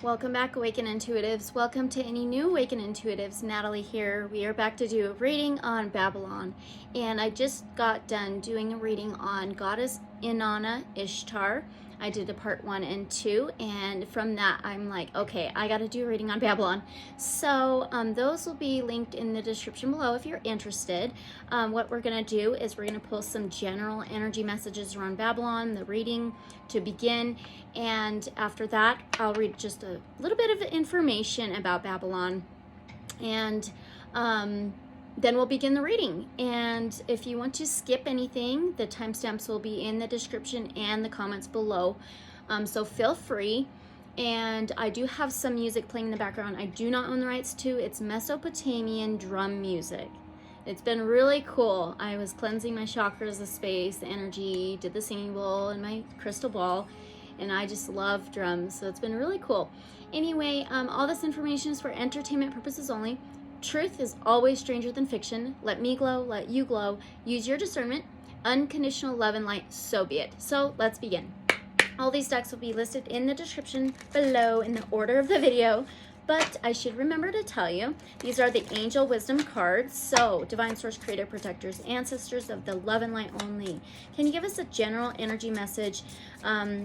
Welcome back, Awakened Intuitives. Welcome to any new Awakened Intuitives. Natalie here. We are back to do a reading on Babylon. And I just got done doing a reading on Goddess Inanna, Ishtar. I did a part 1 and 2, and from that I'm like, okay, I got to do a reading on Babylon. So those will be linked in the description below if you're interested. What we're going to do is we're going to pull some general energy messages around Babylon, the reading to begin, and after that I'll read just a little bit of information about Babylon, and then we'll begin the reading. And if you want to skip anything, the timestamps will be in the description and the comments below, so feel free. And I do have some music playing in the background. I do not own the rights to. It's Mesopotamian drum music. It's been really cool. I was cleansing my chakras, the space, the energy, did the singing bowl and my crystal ball, and I just love drums, so it's been really cool. Anyway, all this information is for entertainment purposes only. Truth is always stranger than fiction. Let me glow, let you glow. Use your discernment. Unconditional love and light, so be it. So let's begin. All these decks will be listed in the description below in the order of the video, but I should remember to tell you, these are the Angel Wisdom cards. So, Divine Source, Creator, Protectors, Ancestors of the Love and Light only. Can you give us a general energy message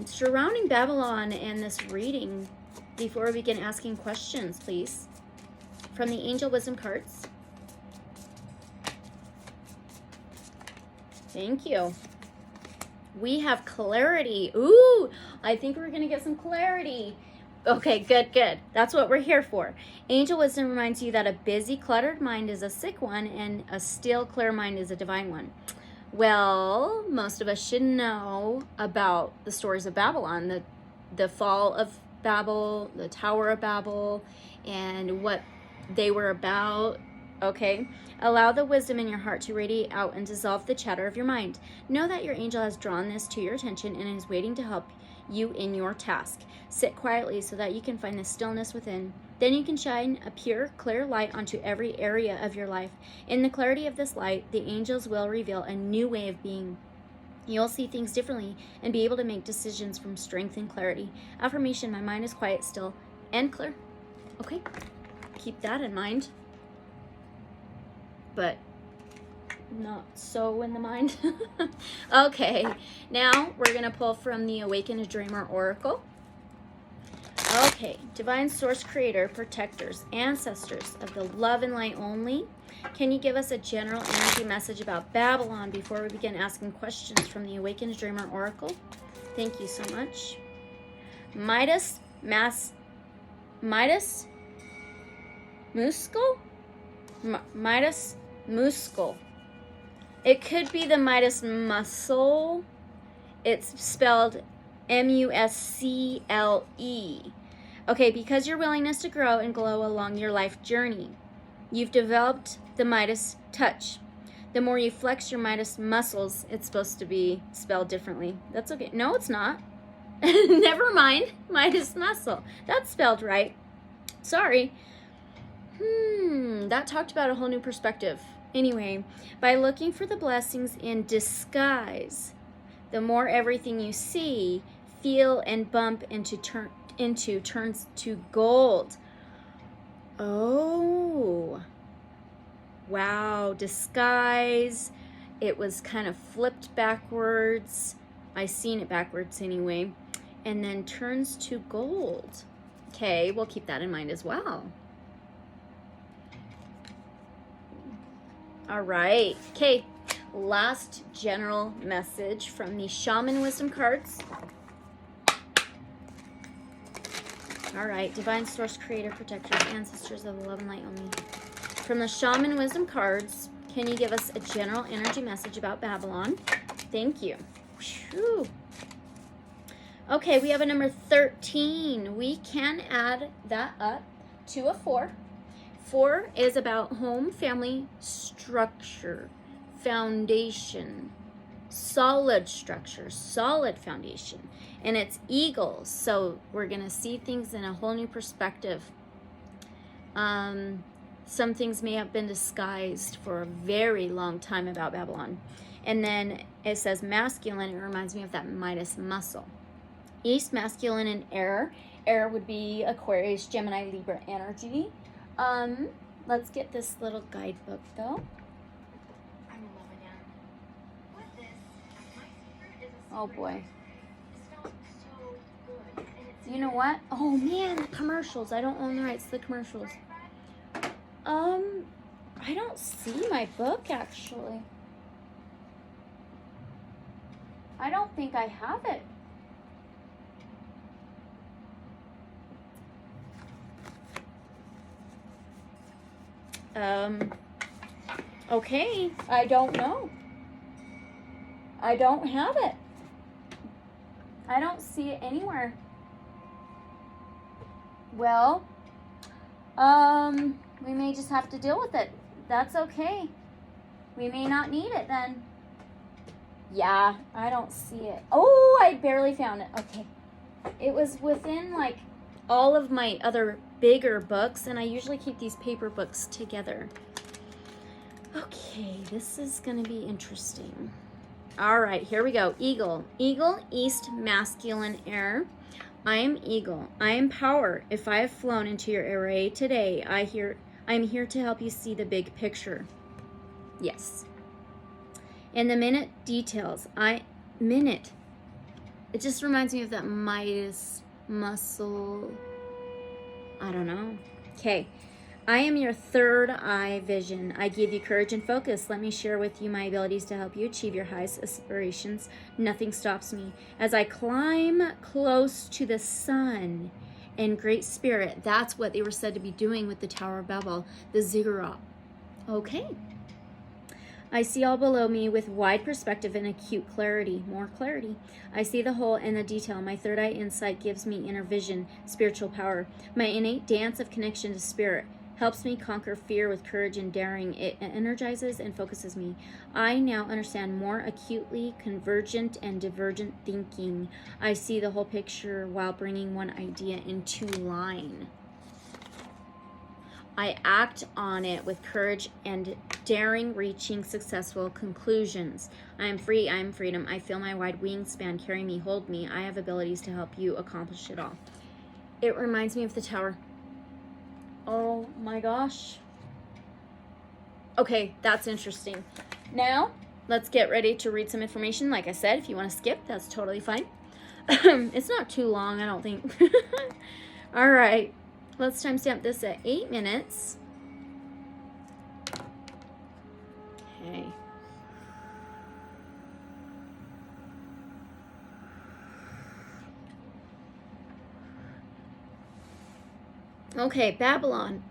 surrounding Babylon and this reading before we begin asking questions, please? From the Angel Wisdom cards. Thank you. We have clarity. Ooh, I think we're going to get some clarity. Okay, good, good. That's what we're here for. Angel Wisdom reminds you that a busy, cluttered mind is a sick one, and a still, clear mind is a divine one. Well, most of us should know about the stories of Babylon, the fall of Babel, the Tower of Babel, and what they were about. Okay, allow the wisdom in your heart to radiate out and dissolve the chatter of your mind. Know that your angel has drawn this to your attention and is waiting to help you in your task. Sit quietly so that you can find the stillness within. Then you can shine a pure, clear light onto every area of your life. In the clarity of this light, the angels will reveal a new way of being. You'll see things differently and be able to make decisions from strength and clarity. Affirmation: my mind is quiet, still, and clear. Okay, keep that in mind. But not so in the mind. Okay, now we're going to pull from the Awakened Dreamer Oracle. Okay, Divine Source, Creator, Protectors, Ancestors of the Love and Light only. Can you give us a general energy message about Babylon before we begin asking questions from the Awakened Dreamer Oracle? Thank you so much. Midas Muscle. It could be the Midas muscle. It's spelled M-U-S-C-L-E. Okay, because your willingness to grow and glow along your life journey, you've developed the Midas touch. The more you flex your Midas muscles, it's supposed to be spelled differently. That's okay. No, it's not. Never mind. Midas muscle. That's spelled right. Sorry. That talked about a whole new perspective. Anyway, by looking for the blessings in disguise, the more everything you see, feel, and bump into turns to gold. Oh, wow, disguise. It was kind of flipped backwards. I seen it backwards anyway. And then turns to gold. Okay, we'll keep that in mind as well. All right. Okay. Last general message from the Shaman Wisdom cards. All right. Divine Source, Creator, Protectors, Ancestors of the Love and Light only. From the Shaman Wisdom cards, can you give us a general energy message about Babylon? Thank you. Whew. Okay. We have a number 13. We can add that up to a 4. 4 is about home, family, structure, foundation, solid structure, solid foundation. And it's eagles, so we're going to see things in a whole new perspective. Some things may have been disguised for a very long time about Babylon. And then it says masculine. It reminds me of that Midas muscle. East, masculine, and air. air would be Aquarius, Gemini, Libra energy. Let's get this little guidebook though. Oh boy. You know what? Oh man, the commercials. I don't own the rights to the commercials. I don't see my book actually. I don't think I have it. Okay, I don't know. I don't have it. I don't see it anywhere. Well, we may just have to deal with it. That's okay. We may not need it then. Yeah, I don't see it. Oh, I barely found it. Okay. It was within like all of my other bigger books, and I usually keep these paper books together. Okay, this is going to be interesting. All right, here we go. Eagle. Eagle, East, masculine air. I am Eagle. I am power. If I have flown into your array today, I'm here to help you see the big picture. Yes. And the minute details. Minute. It just reminds me of that Midas muscle. I don't know. Okay. I am your third eye vision. I give you courage and focus. Let me share with you my abilities to help you achieve your highest aspirations. Nothing stops me. As I climb close to the sun in great spirit, that's what they were said to be doing with the Tower of Babel, the ziggurat. Okay. I see all below me with wide perspective and acute clarity, more clarity. I see the whole and the detail. My third eye insight gives me inner vision, spiritual power. My innate dance of connection to spirit helps me conquer fear with courage and daring. It energizes and focuses me. I now understand more acutely convergent and divergent thinking. I see the whole picture while bringing one idea into line. I act on it with courage and daring, reaching successful conclusions. I am free, I am freedom. I feel my wide wingspan carry me, hold me. I have abilities to help you accomplish it all. It reminds me of the tower. Oh my gosh. Okay, that's interesting. Now, let's get ready to read some information. Like I said, if you want to skip, that's totally fine. It's not too long, I don't think. All right. Let's timestamp this at 8 minutes. Okay. Okay, Babylon.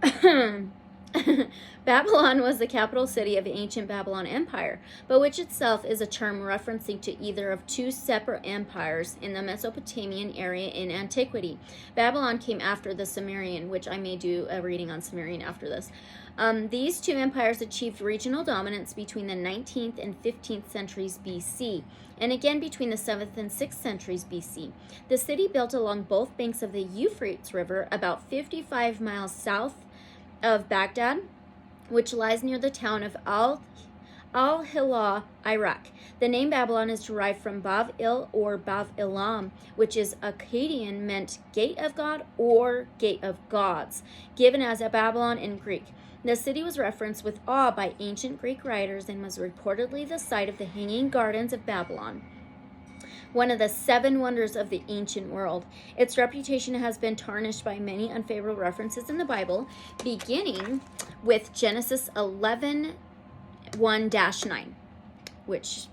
Babylon was the capital city of the ancient Babylon Empire, but which itself is a term referencing to either of two separate empires in the Mesopotamian area in antiquity. Babylon came after the Sumerian, which I may do a reading on Sumerian after this. These two empires achieved regional dominance between the 19th and 15th centuries BC, and again between the 7th and 6th centuries BC. The city built along both banks of the Euphrates River, about 55 miles south of Baghdad, which lies near the town of Al-Hilal, Iraq. The name Babylon is derived from Bav-il or Bav-ilam, which is Akkadian, meant gate of God or gate of gods, given as a Babylon in Greek. The city was referenced with awe by ancient Greek writers and was reportedly the site of the Hanging Gardens of Babylon, one of the 7 wonders of the ancient world. Its reputation has been tarnished by many unfavorable references in the Bible, beginning with Genesis 11:1-9, which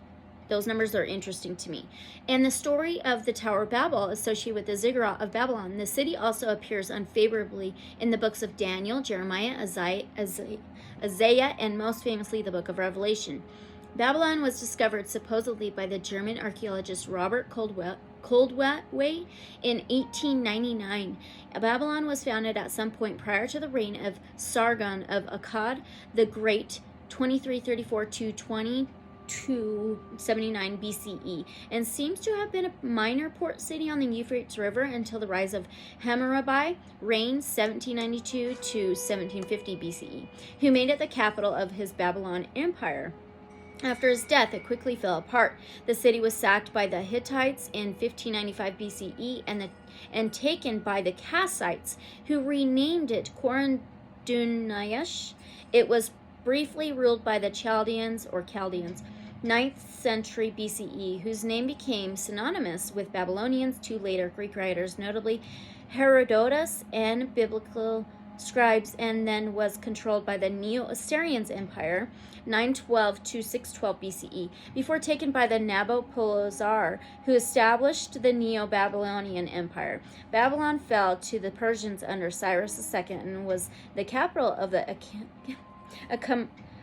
those numbers are interesting to me. And the story of the Tower of Babel associated with the ziggurat of Babylon. The city also appears unfavorably in the books of Daniel, Jeremiah, Isaiah, and most famously the book of Revelation. Babylon was discovered supposedly by the German archaeologist Robert Waite in 1899. Babylon was founded at some point prior to the reign of Sargon of Akkad the Great, 2334 to 2279 BCE, and seems to have been a minor port city on the Euphrates River until the rise of Hammurabi, reigned 1792 to 1750 BCE, who made it the capital of his Babylon Empire. After his death, it quickly fell apart. The city was sacked by the Hittites in 1595 BCE, and the and taken by the Kassites, who renamed it Korundunyash. It was briefly ruled by the Chaldeans, 9th century BCE, whose name became synonymous with Babylonians to later Greek writers, notably Herodotus and biblical scribes, and then was controlled by the Neo-Assyrian Empire, 912 to 612 BCE, before taken by the Nabopolassar, who established the Neo-Babylonian Empire. Babylon fell to the Persians under Cyrus II and was the capital of the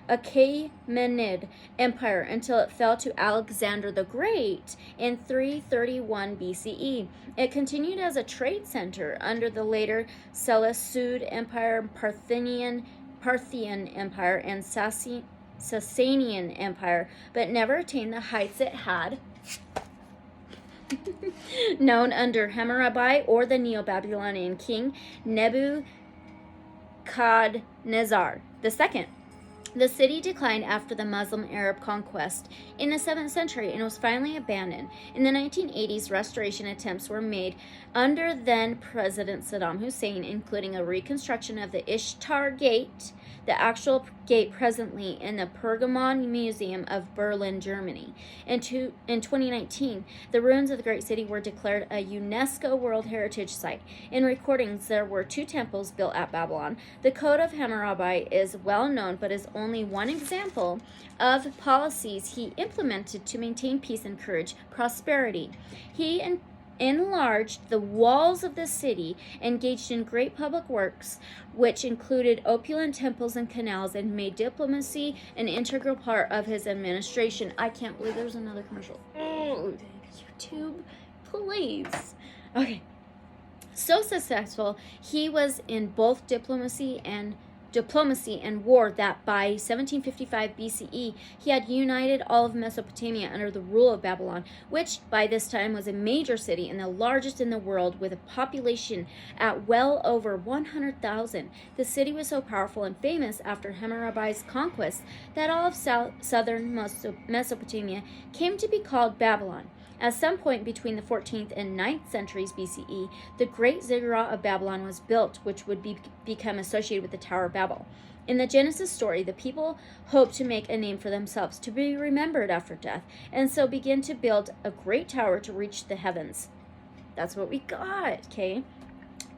Achaemenid Empire until it fell to Alexander the Great in 331 BCE. It continued as a trade center under the later Seleucid Empire, Parthian Empire, and Sasanian Empire, but never attained the heights it had known under Hammurabi or the Neo-Babylonian king Nebuchadnezzar II. The city declined after the Muslim-Arab conquest in the 7th century and was finally abandoned. In the 1980s, restoration attempts were made under then-President Saddam Hussein, including a reconstruction of the Ishtar Gate, the actual gate presently in the Pergamon Museum of Berlin, Germany. In 2019, the ruins of the great city were declared a UNESCO World Heritage Site. In recordings, there were 2 temples built at Babylon. The Code of Hammurabi is well known, but is only one example of policies he implemented to maintain peace, encourage prosperity. He enlarged the walls of the city, engaged in great public works, which included opulent temples and canals, and made diplomacy an integral part of his administration. I can't believe there's another commercial. Oh, YouTube, please. Okay. So successful, he was in both diplomacy and war that by 1755 BCE, he had united all of Mesopotamia under the rule of Babylon, which by this time was a major city and the largest in the world, with a population at well over 100,000. The city was so powerful and famous after Hammurabi's conquest that all of southern Mesopotamia came to be called Babylon. At some point between the 14th and 9th centuries BCE, the Great Ziggurat of Babylon was built, which would become associated with the Tower of Babel. In the Genesis story, the people hoped to make a name for themselves, to be remembered after death, and so begin to build a great tower to reach the heavens. That's what we got, okay?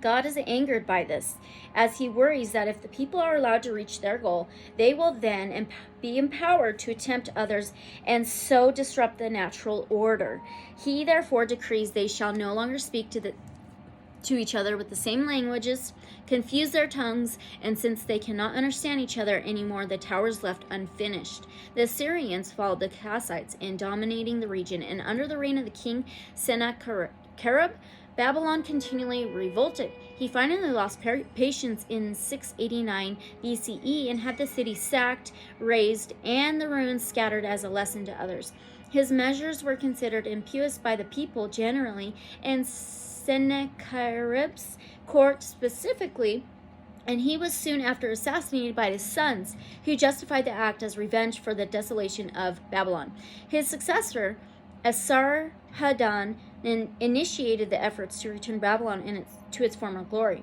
God is angered by this, as he worries that if the people are allowed to reach their goal, they will then be empowered to tempt others and so disrupt the natural order. He therefore decrees they shall no longer speak to each other with the same languages, confuse their tongues, and since they cannot understand each other anymore, the tower is left unfinished. The Assyrians followed the Kassites in dominating the region, and under the reign of the king Sennacherib, Babylon continually revolted. He finally lost patience in 689 BCE and had the city sacked, razed, and the ruins scattered as a lesson to others. His measures were considered impious by the people generally, and Sennacherib's court specifically, and he was soon after assassinated by his sons, who justified the act as revenge for the desolation of Babylon. His successor, Esarhaddon, initiated the efforts to return Babylon to its former glory.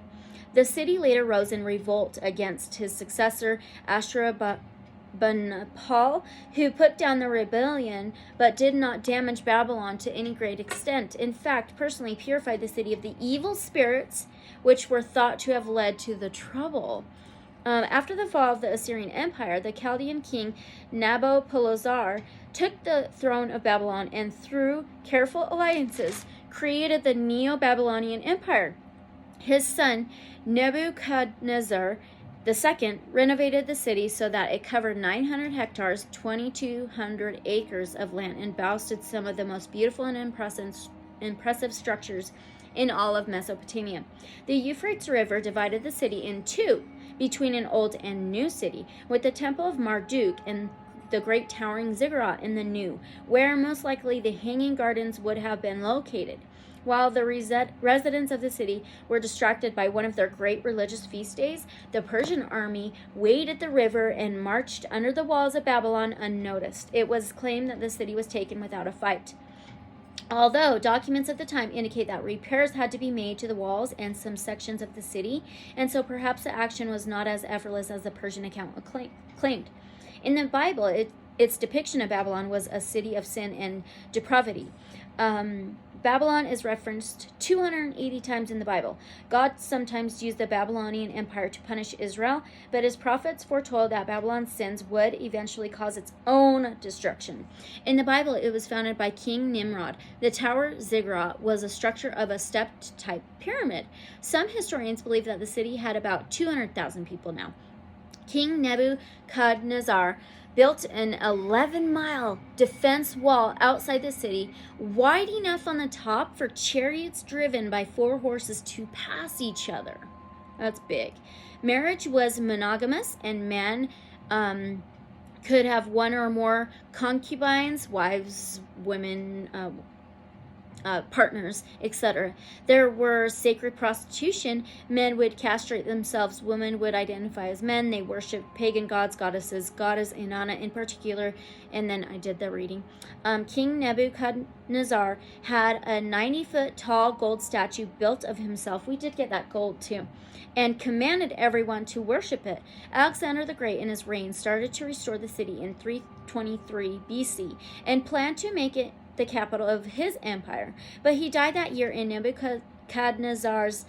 The city later rose in revolt against his successor, Ashurbanipal, who put down the rebellion but did not damage Babylon to any great extent. In fact, personally purified the city of the evil spirits which were thought to have led to the trouble. After the fall of the Assyrian Empire, the Chaldean king Nabopolassar took the throne of Babylon and through careful alliances created the Neo-Babylonian Empire. His son Nebuchadnezzar II renovated the city so that it covered 900 hectares, 2,200 acres of land, and boasted some of the most beautiful and impressive structures in all of Mesopotamia. The Euphrates River divided the city in two, between an old and new city, with the temple of Marduk and the great towering ziggurat in the new, where most likely the hanging gardens would have been located. While the residents of the city were distracted by one of their great religious feast days, the Persian army waded the river and marched under the walls of Babylon unnoticed. It was claimed that the city was taken without a fight. Although documents at the time indicate that repairs had to be made to the walls and some sections of the city, and so perhaps the action was not as effortless as the Persian account claimed. In the Bible, its depiction of Babylon was a city of sin and depravity. Babylon is referenced 280 times in the Bible. God sometimes used the Babylonian Empire to punish Israel, but his prophets foretold that Babylon's sins would eventually cause its own destruction. In the Bible, it was founded by King Nimrod. The Tower Ziggurat was a structure of a stepped-type pyramid. Some historians believe that the city had about 200,000 people now. King Nebuchadnezzar built an 11-mile defense wall outside the city, wide enough on the top for chariots driven by 4 horses to pass each other. That's big. Marriage was monogamous, and men could have one or more concubines, wives, women, partners, etc. There were sacred prostitution. Men would castrate themselves. Women would identify as men. They worshipped pagan gods, goddesses, Goddess Inanna in particular. And then I did the reading. King Nebuchadnezzar had a 90-foot tall gold statue built of himself. We did get that gold too. And commanded everyone to worship it. Alexander the Great in his reign started to restore the city in 323 BC and planned to make it the capital of his empire, but he died that year in Nebuchadnezzar's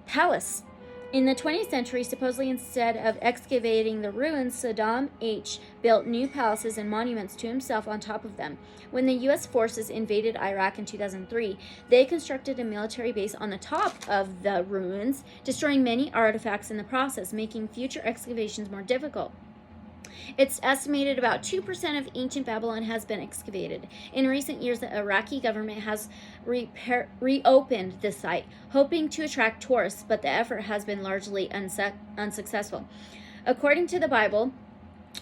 palace. In the 20th century, supposedly instead of excavating the ruins, Saddam H. built new palaces and monuments to himself on top of them. When the U.S. forces invaded Iraq in 2003, they constructed a military base on the top of the ruins, destroying many artifacts in the process, making future excavations more difficult. It's estimated about 2% of ancient Babylon has been excavated. In recent years, the Iraqi government has reopened the site, hoping to attract tourists, but the effort has been largely unsuccessful. According to the Bible,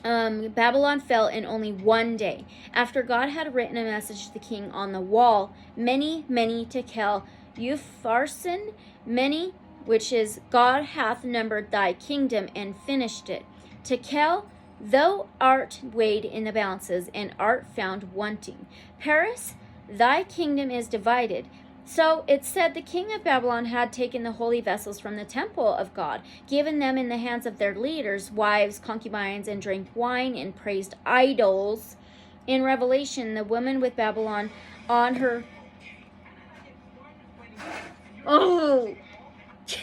Babylon fell in only one day. After God had written a message to the king on the wall, many tekel, Upharsin, many, which is God hath numbered thy kingdom and finished it. Tekel, though art weighed in the balances, and art found wanting. Paris, thy kingdom is divided. So it said the king of Babylon had taken the holy vessels from the temple of God, given them in the hands of their leaders, wives, concubines, and drank wine and praised idols. In Revelation, the woman with Babylon on her... Oh!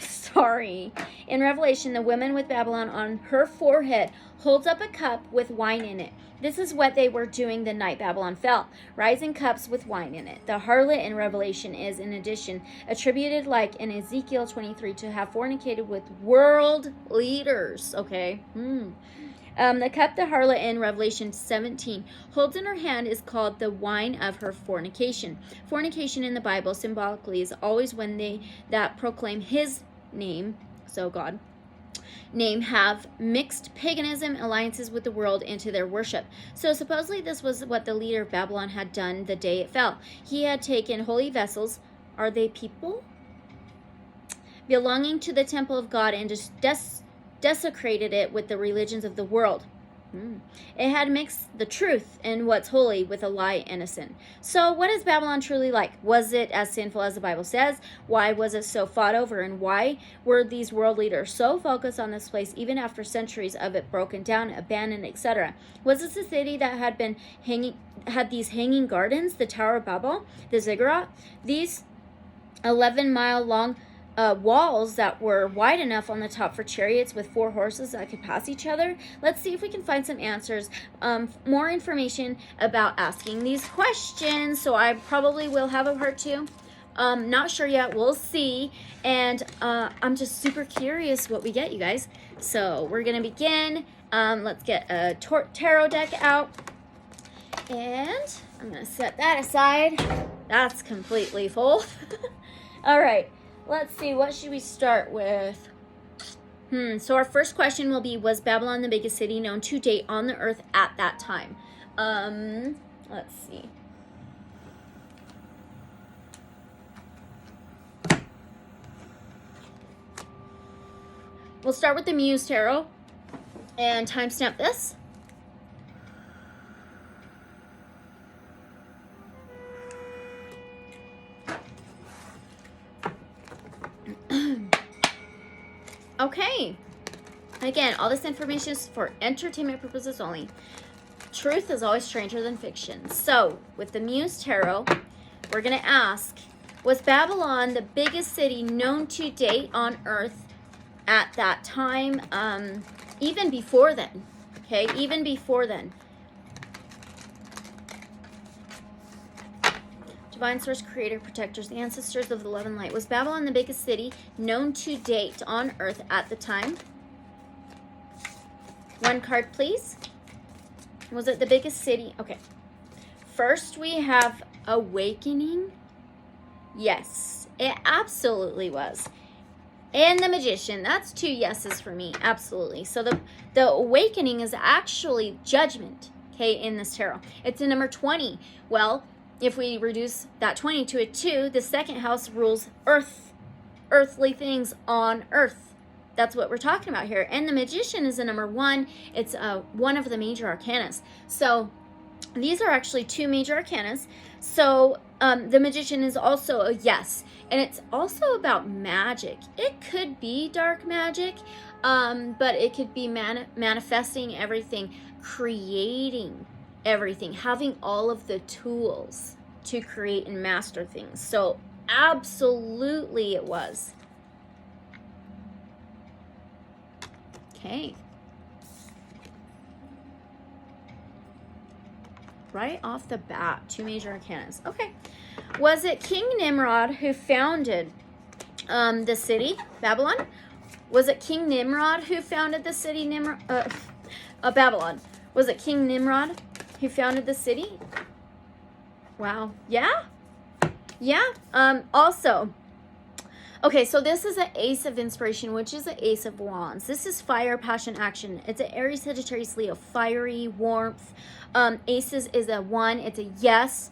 Sorry. In Revelation, the woman with Babylon on her forehead holds up a cup with wine in it. This is what they were doing the night Babylon fell, rising cups with wine in it. The harlot in Revelation is, in addition, attributed, like in Ezekiel 23, to have fornicated with world leaders. Okay. The cup the harlot in Revelation 17 holds in her hand is called the wine of her fornication. Fornication in the Bible symbolically is always when they that proclaim his name, so God, name, have mixed paganism alliances with the world into their worship. So supposedly this was what the leader of Babylon had done the day it fell. He had taken holy vessels, are they people? Belonging to the temple of God and just desecrated it with the religions of the world. It had mixed the truth and what's holy with a lie and a sin. So what is Babylon truly like? Was it as sinful as the Bible says? Why was it so fought over? And why were these world leaders so focused on this place even after centuries of it broken down, abandoned, etc.? Was this a city that had these hanging gardens, the Tower of Babel, the Ziggurat, these 11-mile long walls that were wide enough on the top for chariots with 4 horses that could pass each other? Let's see if we can find some answers, more information about asking these questions. So I probably will have a part 2. Not sure yet. We'll see. And I'm just super curious what we get, you guys. So we're going to begin. Let's get a tarot deck out. And I'm going to set that aside. That's completely full. All right. Let's see, what should we start with? So our first question will be, was Babylon the biggest city known to date on the earth at that time? Let's see. We'll start with the Muse Tarot and timestamp this. Okay. Again, all this information is for entertainment purposes only. Truth is always stranger than fiction. So, with the Muse Tarot, we're going to ask, was Babylon the biggest city known to date on Earth at that time? Even before then. Okay, even before then. Divine source, creator, protectors, the ancestors of the love and light. Was Babylon the biggest city known to date on Earth at the time? One card, please. Was it the biggest city? Okay. First, we have awakening. Yes, it absolutely was. And the magician. That's 2 yeses for me. Absolutely. So the awakening is actually judgment, okay, in this tarot. It's a number 20. Well, if we reduce that 20 to a 2, the second house rules earth, earthly things on earth. That's what we're talking about here. And the magician is a number 1. It's one of the major arcanas. So these are actually 2 major arcanas. So the magician is also a yes. And it's also about magic. It could be dark magic, but it could be manifesting everything, creating everything, having all of the tools to create and master things. So absolutely it was. Okay. Right off the bat, 2 major arcanas. Okay. Was it King Nimrod who founded the city, Babylon? Was it King Nimrod who founded the city, Babylon? Was it King Nimrod who founded the city? Wow. Yeah? Yeah. Also, okay, so this is an Ace of Inspiration, which is an Ace of Wands. This is fire, passion, action. It's an Aries, Sagittarius, Leo, fiery, warmth. Aces is a 1. It's a yes.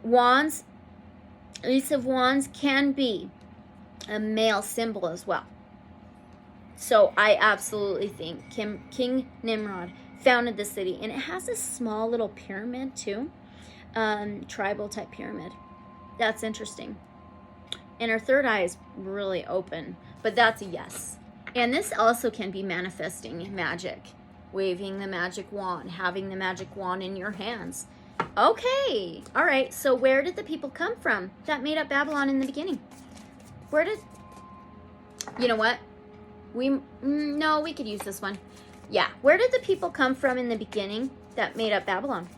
Wands, Ace of Wands can be a male symbol as well. So I absolutely think King Nimrod founded the city. And it has a small little pyramid too. Tribal type pyramid. That's interesting. And her third eye is really open. But that's a yes. And this also can be manifesting magic. Waving the magic wand. Having the magic wand in your hands. Okay. All right. So where did the people come from that made up Babylon in the beginning? Where did... You know what? No, we could use this one. Yeah. Where did the people come from in the beginning that made up Babylon?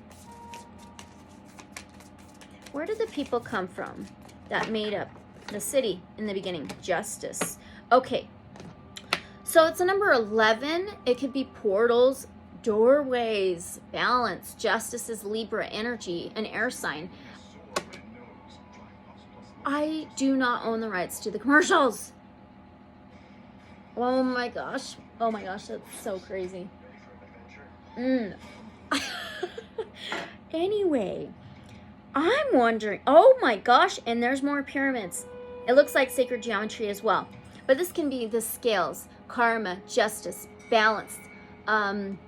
Where did the people come from that made up the city in the beginning? Justice. Okay. So it's a number 11. It could be portals, doorways, balance. Justice is Libra energy, an air sign. I do not own the rights to the commercials. Oh my gosh. Oh my gosh, that's so crazy. Anyway, I'm wondering, oh my gosh, and there's more pyramids. It looks like sacred geometry as well. But this can be the scales, karma, justice, balance, kind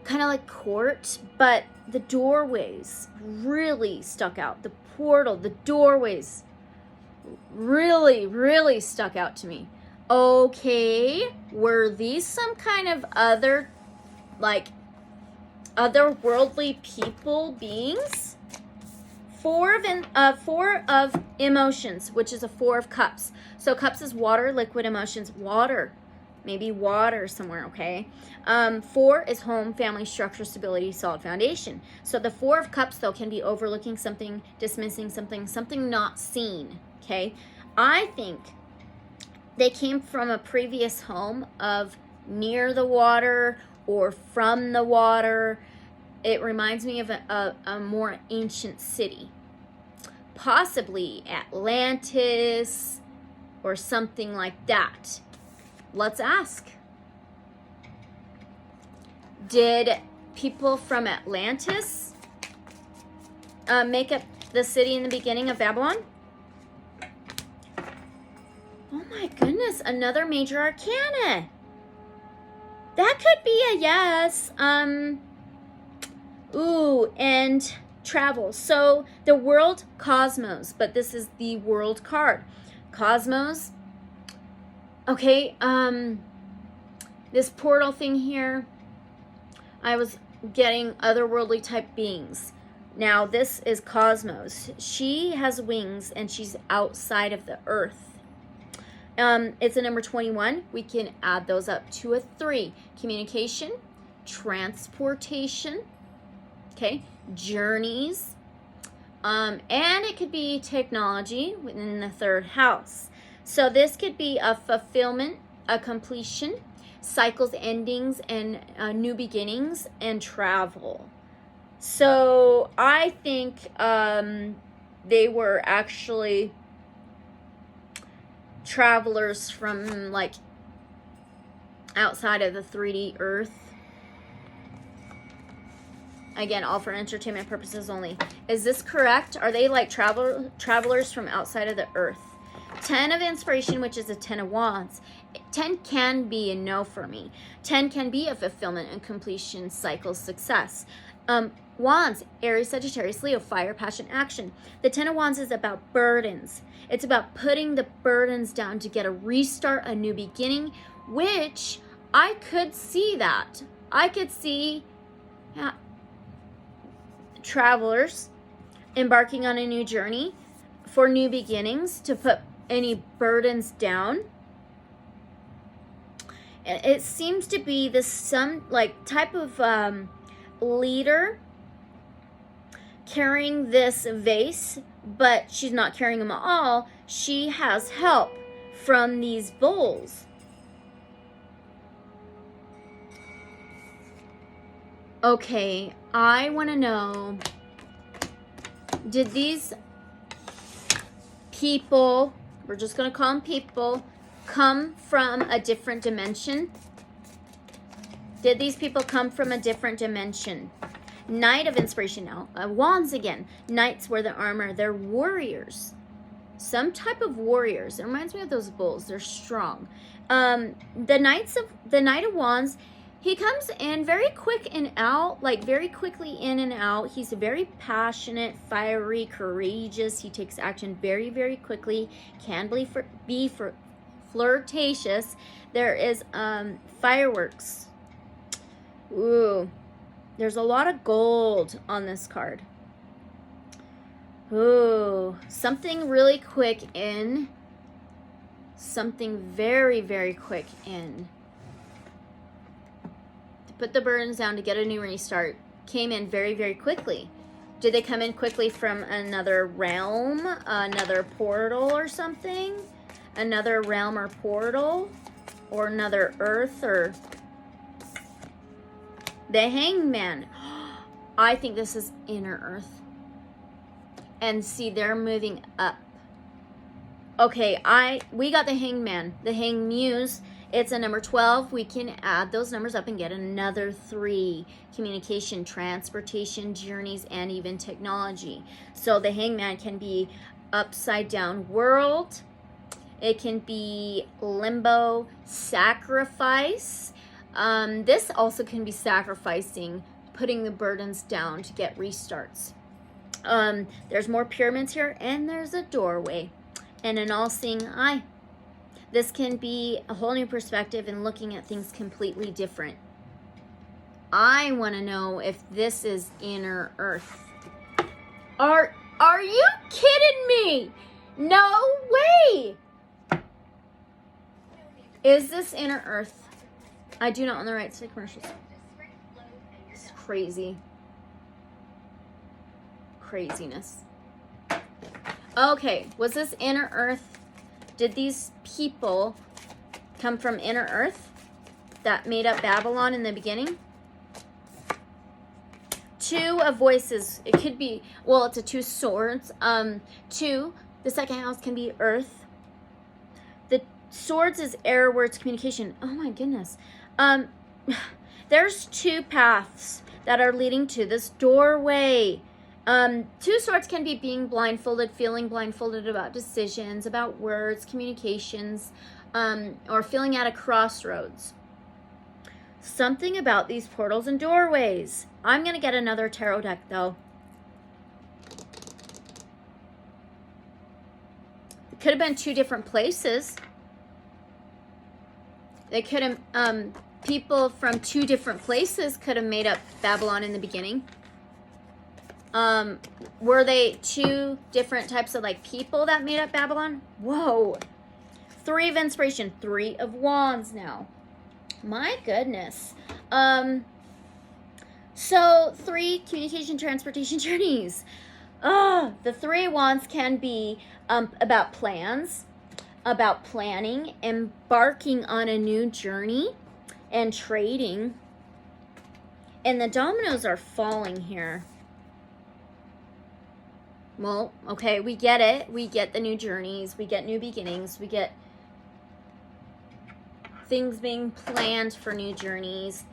of like court, but the doorways really stuck out. The portal, the doorways really, really stuck out to me. Okay, were these some kind of other, like, otherworldly people, beings? 4 of emotions, which is a 4 of cups. So cups is water, liquid emotions, water. Maybe water somewhere, okay? 4 is home, family, structure, stability, solid foundation. So the 4 of cups, though, can be overlooking something, dismissing something, something not seen, okay? I think they came from a previous home of near the water or from the water. It reminds me of a more ancient city. Possibly Atlantis or something like that. Let's ask. Did people from Atlantis make up the city in the beginning of Babylon? Oh my goodness, another major arcana. That could be a yes. Ooh, and travel. So the world cosmos, but this is the world card. Cosmos Okay, this portal thing here, I was getting otherworldly type beings. Now, this is Cosmos. She has wings and she's outside of the earth. It's a number 21. We can add those up to a 3. Communication, transportation, okay, journeys, and it could be technology within the 3rd house. So this could be a fulfillment, a completion, cycles, endings, and new beginnings, and travel. So I think they were actually travelers from like outside of the 3D earth. Again, all for entertainment purposes only. Is this correct? Are they like travelers from outside of the earth? 10 of inspiration, which is a 10 of wands. 10 can be a no for me. 10 can be a fulfillment and completion, cycle, success. Wands, Aries, Sagittarius, Leo, fire, passion, action. The 10 of wands is about burdens. It's about putting the burdens down to get a restart, a new beginning, which I could see that. I could see travelers embarking on a new journey for new beginnings, to put any burdens down. It seems to be this some like type of leader carrying this vase, but she's not carrying them all. She has help from these bowls. Okay, I want to know, did these people, we're just going to call them people, come from a different dimension? Did these people come from a different dimension? Knight of inspiration now. Wands again. Knights wear the armor. They're warriors. Some type of warriors. It reminds me of those bulls. They're strong. The Knight of Wands, he comes in very quick and out, like very quickly in and out. He's very passionate, fiery, courageous. He takes action very, very quickly. Can be flirtatious. There is fireworks. Ooh, there's a lot of gold on this card. Ooh, something really quick in. Something very, very quick in. To put the burdens down to get a new restart. Came in very, very quickly. Did they come in quickly from another realm? Another portal or something? Another realm or portal? Or another earth or... The Hangman. I think this is inner earth. And see, they're moving up. Okay, we got the Hangman. The Hang Muse. It's a number 12. We can add those numbers up and get another 3. Communication, transportation, journeys, and even technology. So the Hangman can be upside down world. It can be limbo, sacrifice. This also can be sacrificing, putting the burdens down to get restarts. There's more pyramids here, and there's a doorway and an all-seeing eye. This can be a whole new perspective and looking at things completely different. I want to know if this is inner earth. Are you kidding me? No way! Is this inner earth? I do not own the rights to commercials. It's crazy. Craziness. Okay, was this inner earth? Did these people come from inner earth that made up Babylon in the beginning? 2 of voices. It could be, well, it's a 2 swords. 2, the second house can be earth. The swords is air, words, communication. Oh my goodness. There's 2 paths that are leading to this doorway. 2 swords can be being blindfolded, feeling blindfolded about decisions, about words, communications, or feeling at a crossroads. Something about these portals and doorways. I'm going to get another tarot deck, though. It could have been 2 different places. They could have, people from 2 different places could have made up Babylon in the beginning. Were they 2 different types of like people that made up Babylon? Whoa. 3 of inspiration, 3 of wands now. My goodness. So 3 communication, transportation journeys. The 3 of wands can be about plans, about planning, embarking on a new journey, and trading. And the dominoes are falling here. Well, okay, we get it. We get the new journeys. We get new beginnings. We get things being planned for new journeys.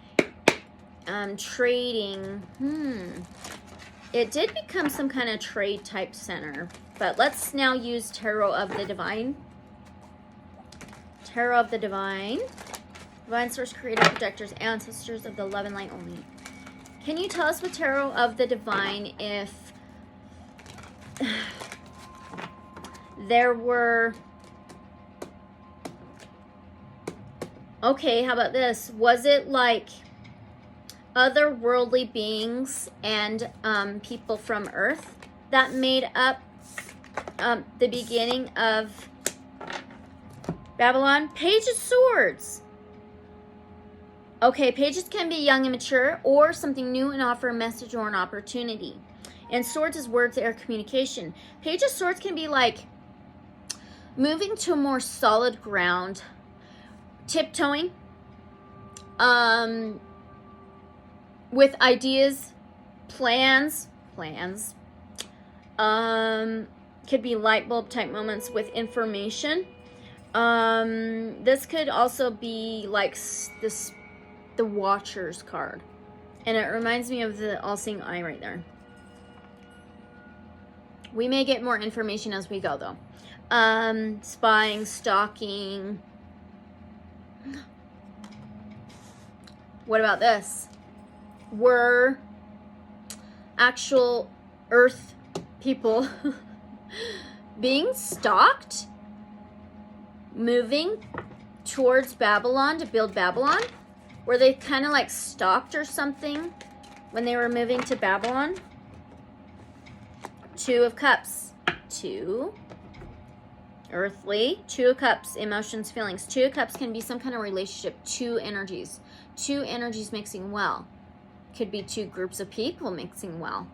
Trading. It did become some kind of trade type center. But let's now use Tarot of the Divine. Tarot of the Divine. Divine Source, Creator, Protectors, Ancestors of the Love and Light only. Can you tell us with Tarot of the Divine if there were... Okay, how about this? Was it like otherworldly beings and people from Earth that made up the beginning of Babylon? Page of Swords. Okay, pages can be young and mature or something new and offer a message or an opportunity. And swords is words that are communication. Page of Swords can be like moving to a more solid ground, tiptoeing, with ideas, plans. Could be light bulb type moments with information. This could also be like the Watcher's card. And it reminds me of the all-seeing eye right there. We may get more information as we go, though. Spying, stalking. What about this? Were actual Earth people being stalked? Moving towards Babylon to build Babylon? Were they kind of like stalked or something when they were moving to Babylon? 2 of Cups. 2. Earthly. 2 of Cups. Emotions, feelings. 2 of Cups can be some kind of relationship. 2 energies. 2 energies mixing well. Could be 2 groups of people mixing well.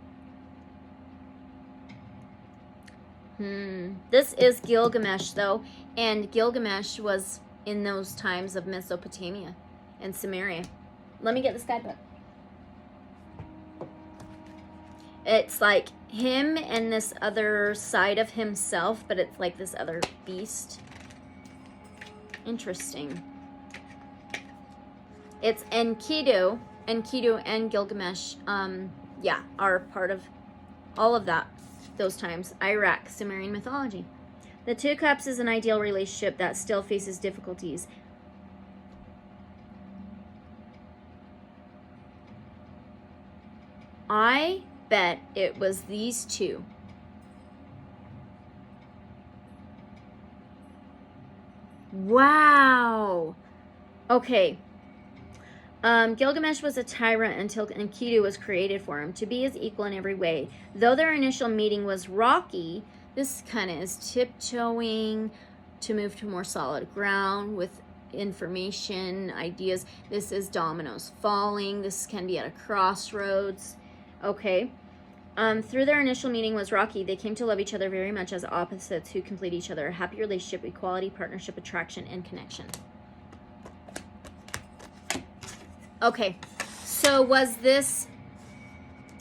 This is Gilgamesh, though. And Gilgamesh was in those times of Mesopotamia and Samaria. Let me get this guidebook. It's like him and this other side of himself, but it's like this other beast. Interesting. It's Enkidu. Enkidu and Gilgamesh, yeah, are part of all of that, those times. Iraq, Sumerian mythology. The 2 of Cups is an ideal relationship that still faces difficulties. I bet it was these 2. Wow. Okay. Gilgamesh was a tyrant until Enkidu was created for him to be his equal in every way. Though their initial meeting was rocky, this kind of is tiptoeing to move to more solid ground with information, ideas. This is dominoes falling. This can be at a crossroads. Okay. Through their initial meeting was rocky, they came to love each other very much as opposites who complete each other. A happy relationship, equality, partnership, attraction, and connection. Okay, so was this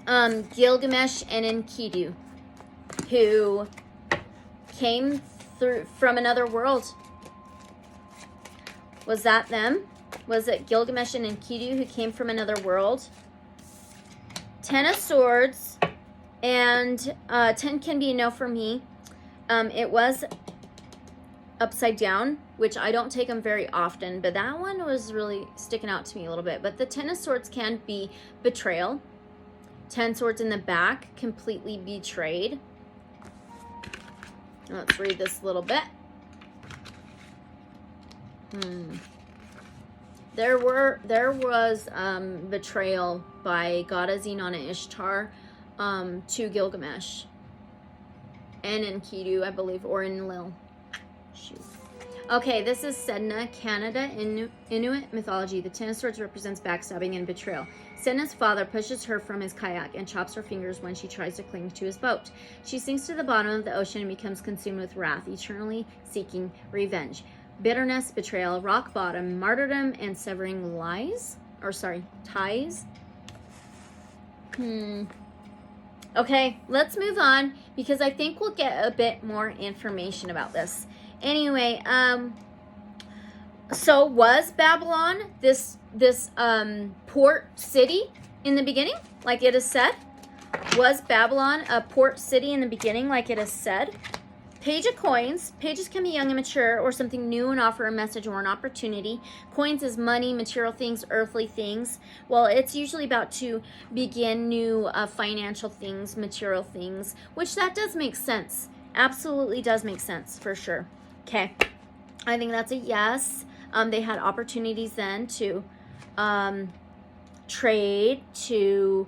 Gilgamesh and Enkidu who came through from another world? Was that them? Was it Gilgamesh and Enkidu who came from another world? 10 of Swords, and 10 can be a no for me. It was upside down, which I don't take them very often, but that one was really sticking out to me a little bit. But the 10 of Swords can be betrayal. 10 Swords in the back, completely betrayed. Let's read this a little bit. There was betrayal by Goddess Inanna Ishtar to Gilgamesh and Enkidu, I believe, or Enlil. Shoot. Okay, this is Sedna, Canada, Inuit mythology. The Ten of Swords represents backstabbing and betrayal. Sedna's father pushes her from his kayak and chops her fingers when she tries to cling to his boat. She sinks to the bottom of the ocean and becomes consumed with wrath, eternally seeking revenge. Bitterness, betrayal, rock bottom, martyrdom, and severing ties. Okay, let's move on because I think we'll get a bit more information about this. Anyway, so was Babylon this port city in the beginning, like it is said? Was Babylon a port city in the beginning, like it is said? Page of Coins. Pages can be young and mature or something new and offer a message or an opportunity. Coins is money, material things, earthly things. Well, it's usually about to begin new financial things, material things, which that does make sense. Absolutely does make sense, for sure. Okay, I think that's a yes. They had opportunities then to trade, to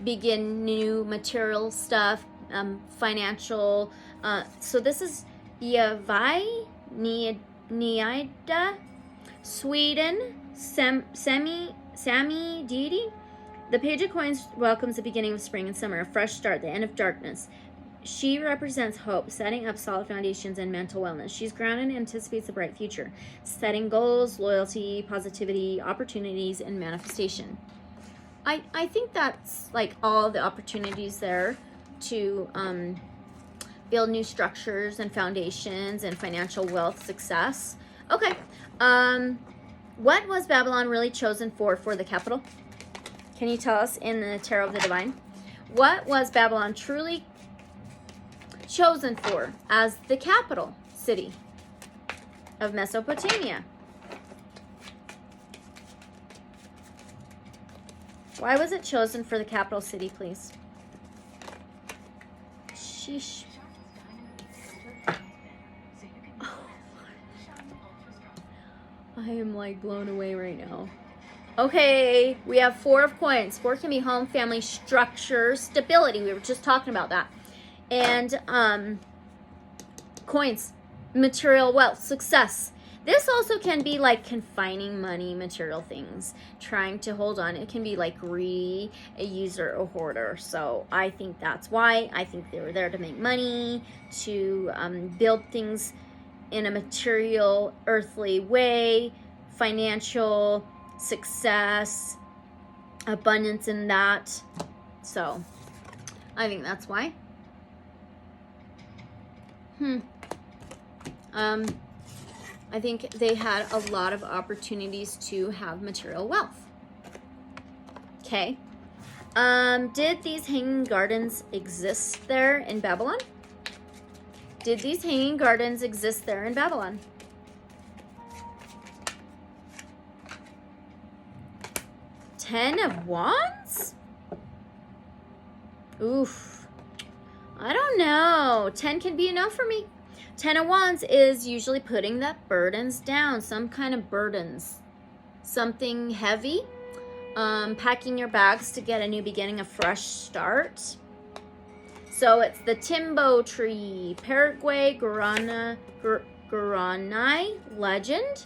begin new material stuff, financial. So this is Yavai, Neida, Sweden, Sami deity. The Page of Coins welcomes the beginning of spring and summer, a fresh start, the end of darkness. She represents hope, setting up solid foundations and mental wellness. She's grounded and anticipates a bright future, setting goals, loyalty, positivity, opportunities, and manifestation. I think that's like all the opportunities there to build new structures and foundations and financial wealth success. Okay. What was Babylon really chosen for the capital? Can you tell us in the Tarot of the Divine? What was Babylon truly chosen for as the capital city of Mesopotamia? Why was it chosen for the capital city, please? Sheesh. Oh. I am like blown away right now. Okay, we have 4 of Coins. 4 can be home, family, structure, stability. We were just talking about that. And coins, material wealth, success. This also can be like confining money, material things, trying to hold on. It can be like greedy, a user, a hoarder. So I think that's why. I think they were there to make money, to build things in a material, earthly way, financial success, abundance in that. So I think that's why. I think they had a lot of opportunities to have material wealth. Okay. Did these hanging gardens exist there in Babylon? Did these hanging gardens exist there in Babylon? Ten of Wands? Oof. I don't know. 10 can be enough for me. 10 of Wands is usually putting the burdens down, some kind of burdens, something heavy, packing your bags to get a new beginning, a fresh start. So it's the Timbo tree, Paraguay Guarani legend.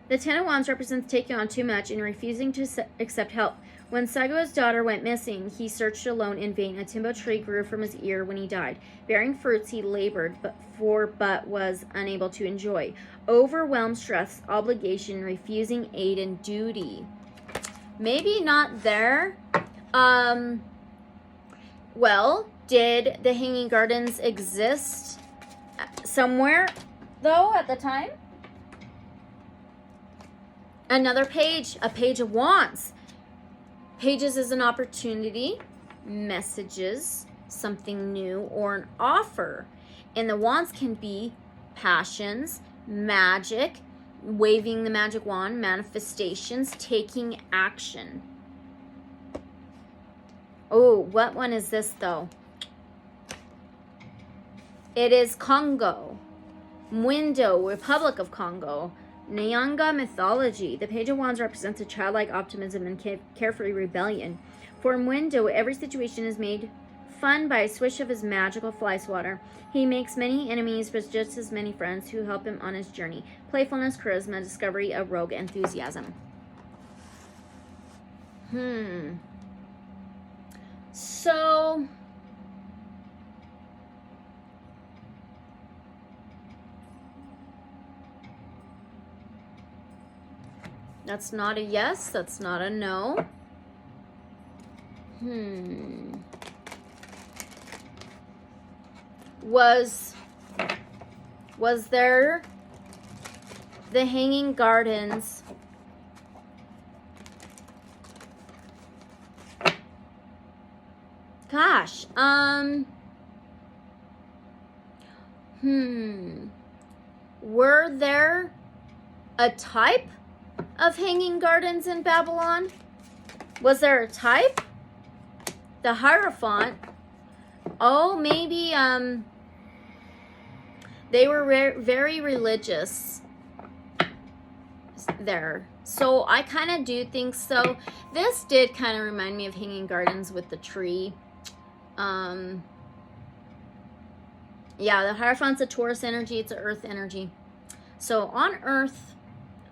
The 10 of Wands represents taking on too much and refusing to accept help. When Sago's daughter went missing, he searched alone in vain. A timbo tree grew from his ear when he died. Bearing fruits he labored but was unable to enjoy. Overwhelmed stress, obligation, refusing aid and duty. Maybe not there. Well, did the Hanging Gardens exist somewhere, though, at the time? Another page, a Page of Wands. Pages is an opportunity, messages, something new, or an offer. And the wands can be passions, magic, waving the magic wand, manifestations, taking action. Oh, what one is this, though? It is Congo, Mwindo, Republic of Congo, Nyanga mythology. The Page of Wands represents a childlike optimism and carefree rebellion. For Mwendo, every situation is made fun by a swish of his magical fly swatter. He makes many enemies but just as many friends who help him on his journey. Playfulness, charisma, discovery, a rogue enthusiasm. So that's not a yes, that's not a no. Was there the Hanging Gardens? Gosh, were there a type of Hanging Gardens in Babylon? Was there a type? The Hierophant. Oh, maybe, they were very religious there. So I kind of do think so. This did kind of remind me of Hanging Gardens with the tree. Yeah, the Hierophant's a Taurus energy. It's an earth energy. So on earth,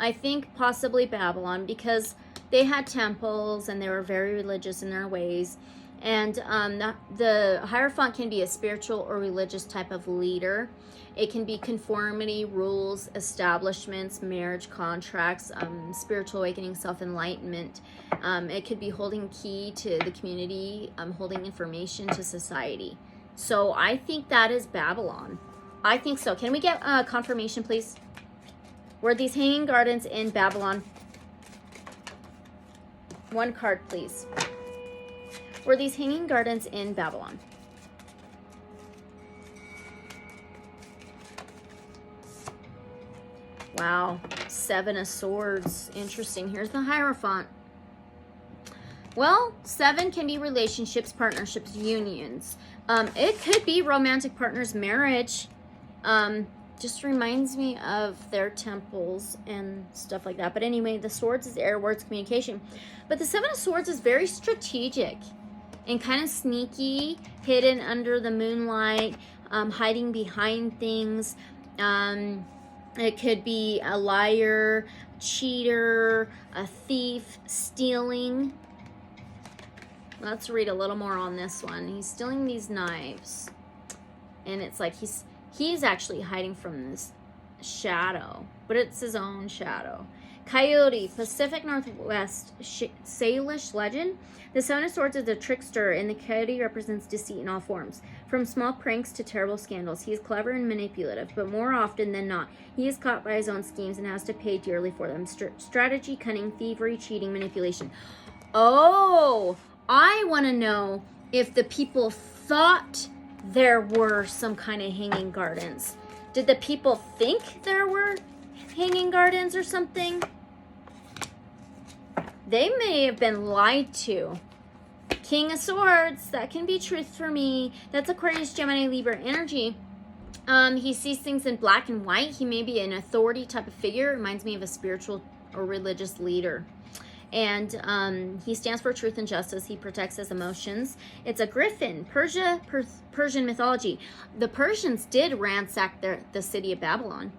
I think possibly Babylon, because they had temples and they were very religious in their ways. And the Hierophant can be a spiritual or religious type of leader. It can be conformity, rules, establishments, marriage contracts, spiritual awakening, self-enlightenment. It could be holding key to the community, holding information to society. So I think that is Babylon. I think so. Can we get confirmation, please? Were these Hanging Gardens in Babylon? One card, please. Were these Hanging Gardens in Babylon? Wow, 7 of Swords. Interesting. Here's the Hierophant. Well, 7 can be relationships, partnerships, unions. It could be romantic partners, marriage. Just reminds me of their temples and stuff like that. But anyway, the Swords is air, words, communication. But the 7 of Swords is very strategic and kind of sneaky, hidden under the moonlight, hiding behind things. It could be a liar, cheater, a thief, stealing. Let's read a little more on this one. He's stealing these knives. And it's like he's actually hiding from this shadow, but it's his own shadow. Coyote, Pacific Northwest, Salish legend. The 7 of Swords is a trickster, and the coyote represents deceit in all forms. From small pranks to terrible scandals, he is clever and manipulative, but more often than not, he is caught by his own schemes and has to pay dearly for them. Strategy, cunning, thievery, cheating, manipulation. Oh, I want to know if the people thought there were some kind of Hanging Gardens. Did the people think there were Hanging Gardens or something? They may have been lied to. King of Swords, that can be truth for me. That's Aquarius, Gemini, Libra energy. He sees things in black and white. He may be an authority type of figure. Reminds me of a spiritual or religious leader. And he stands for truth and justice. He protects his emotions. It's a griffin. Persian mythology. The Persians did ransack the city of Babylon.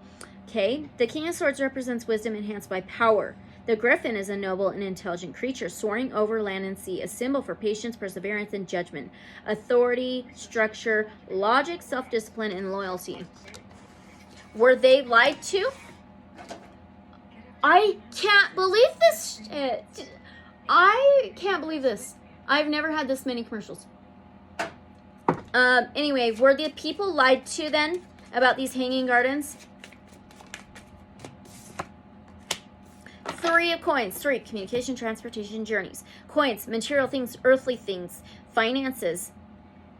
Okay. The King of Swords represents wisdom enhanced by power. The griffin is a noble and intelligent creature soaring over land and sea, a symbol for patience, perseverance, and judgment. Authority, structure, logic, self-discipline, and loyalty. Were they lied to? I can't believe this shit. I can't believe this. I've never had this many commercials. Anyway, were the people lied to then about these Hanging Gardens? 3 of coins. 3, communication, transportation, journeys. Coins, material things, earthly things, finances.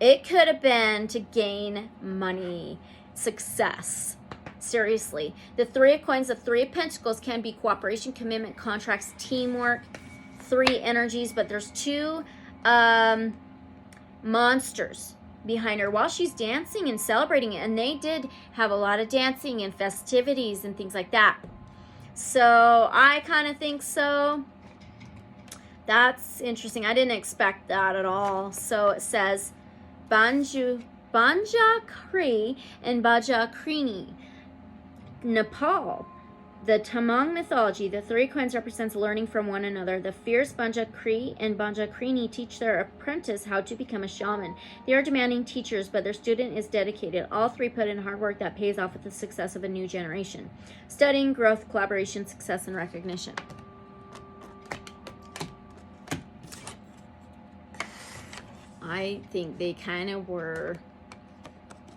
It could have been to gain money, success. Seriously. The 3 of coins, the 3 of pentacles can be cooperation, commitment, contracts, teamwork. 3 energies, but there's 2 monsters behind her while she's dancing and celebrating it. And they did have a lot of dancing and festivities and things like that. So I kind of think so. That's interesting. I didn't expect that at all. So it says Banja Kri and Baja Krini, Nepal. The Tamang mythology, the three coins represents learning from one another. The fierce Banja Kri and Banja Krini teach their apprentice how to become a shaman. They are demanding teachers, but their student is dedicated. All three put in hard work that pays off with the success of a new generation. Studying, growth, collaboration, success, and recognition. I think they kind of were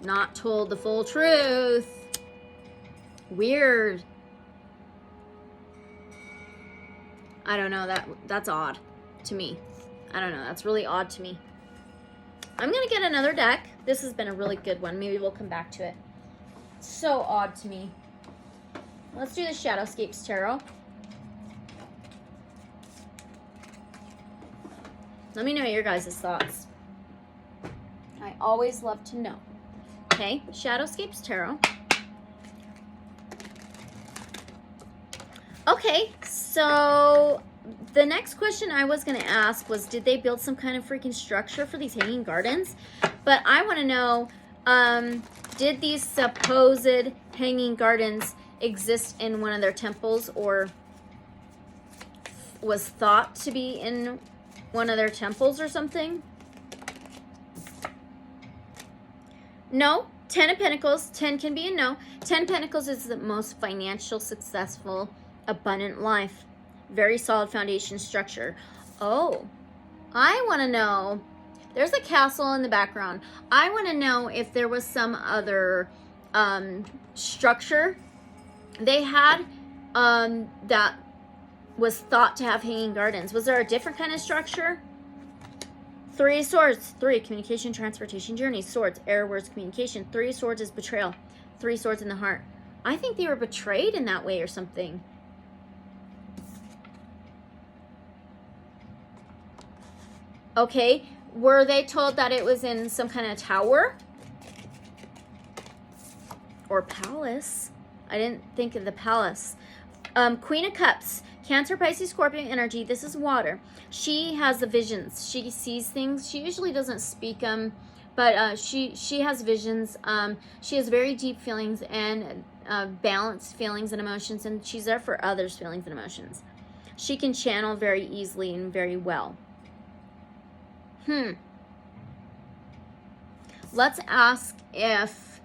not told the full truth. Weird. I don't know, that's odd to me. I don't know, that's really odd to me. I'm gonna get another deck. This has been a really good one. Maybe we'll come back to it. So odd to me. Let's do the Shadowscapes Tarot. Let me know your guys' thoughts. I always love to know. Okay, Shadowscapes Tarot. Okay, so the next question I was going to ask was, did they build some kind of freaking structure for these hanging gardens? But I want to know, did these supposed hanging gardens exist in one of their temples, or was thought to be in one of their temples or something? No. 10 of Pentacles. 10 can be a no. 10 Pentacles is the most financial, successful, abundant life. Very solid foundation structure. Oh, I want to know. There's a castle in the background. I want to know if there was some other structure they had that was thought to have hanging gardens. Was there a different kind of structure? 3 swords. 3, communication, transportation, journey. Swords, air, words, communication. 3 swords is betrayal. 3 swords in the heart. I think they were betrayed in that way or something. Okay, were they told that it was in some kind of tower? Or palace? I didn't think of the palace. Queen of Cups. Cancer, Pisces, Scorpio energy. This is water. She has the visions. She sees things. She usually doesn't speak them, but she has visions. She has very deep feelings and balanced feelings and emotions, and she's there for others' feelings and emotions. She can channel very easily and very well. Let's ask if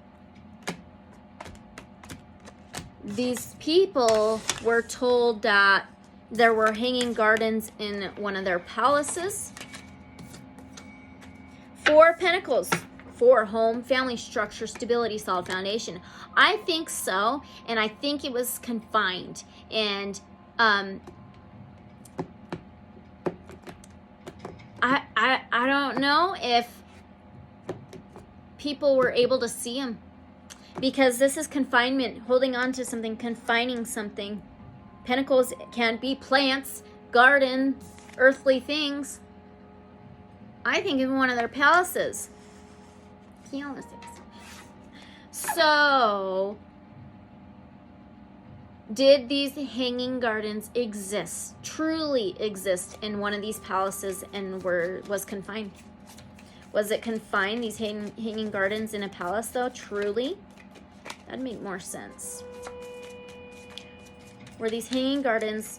these people were told that there were hanging gardens in one of their palaces. 4 Pentacles. 4, home, family structure, stability, solid foundation. I think so, and I think it was confined. And I don't know if people were able to see them, because this is confinement, holding on to something, confining something. Pentacles can be plants, garden, earthly things. I think in one of their palaces. So, did these hanging gardens exist, truly exist in one of these palaces, and was confined? Was it confined, these hanging gardens in a palace though, truly? That'd make more sense. Were these hanging gardens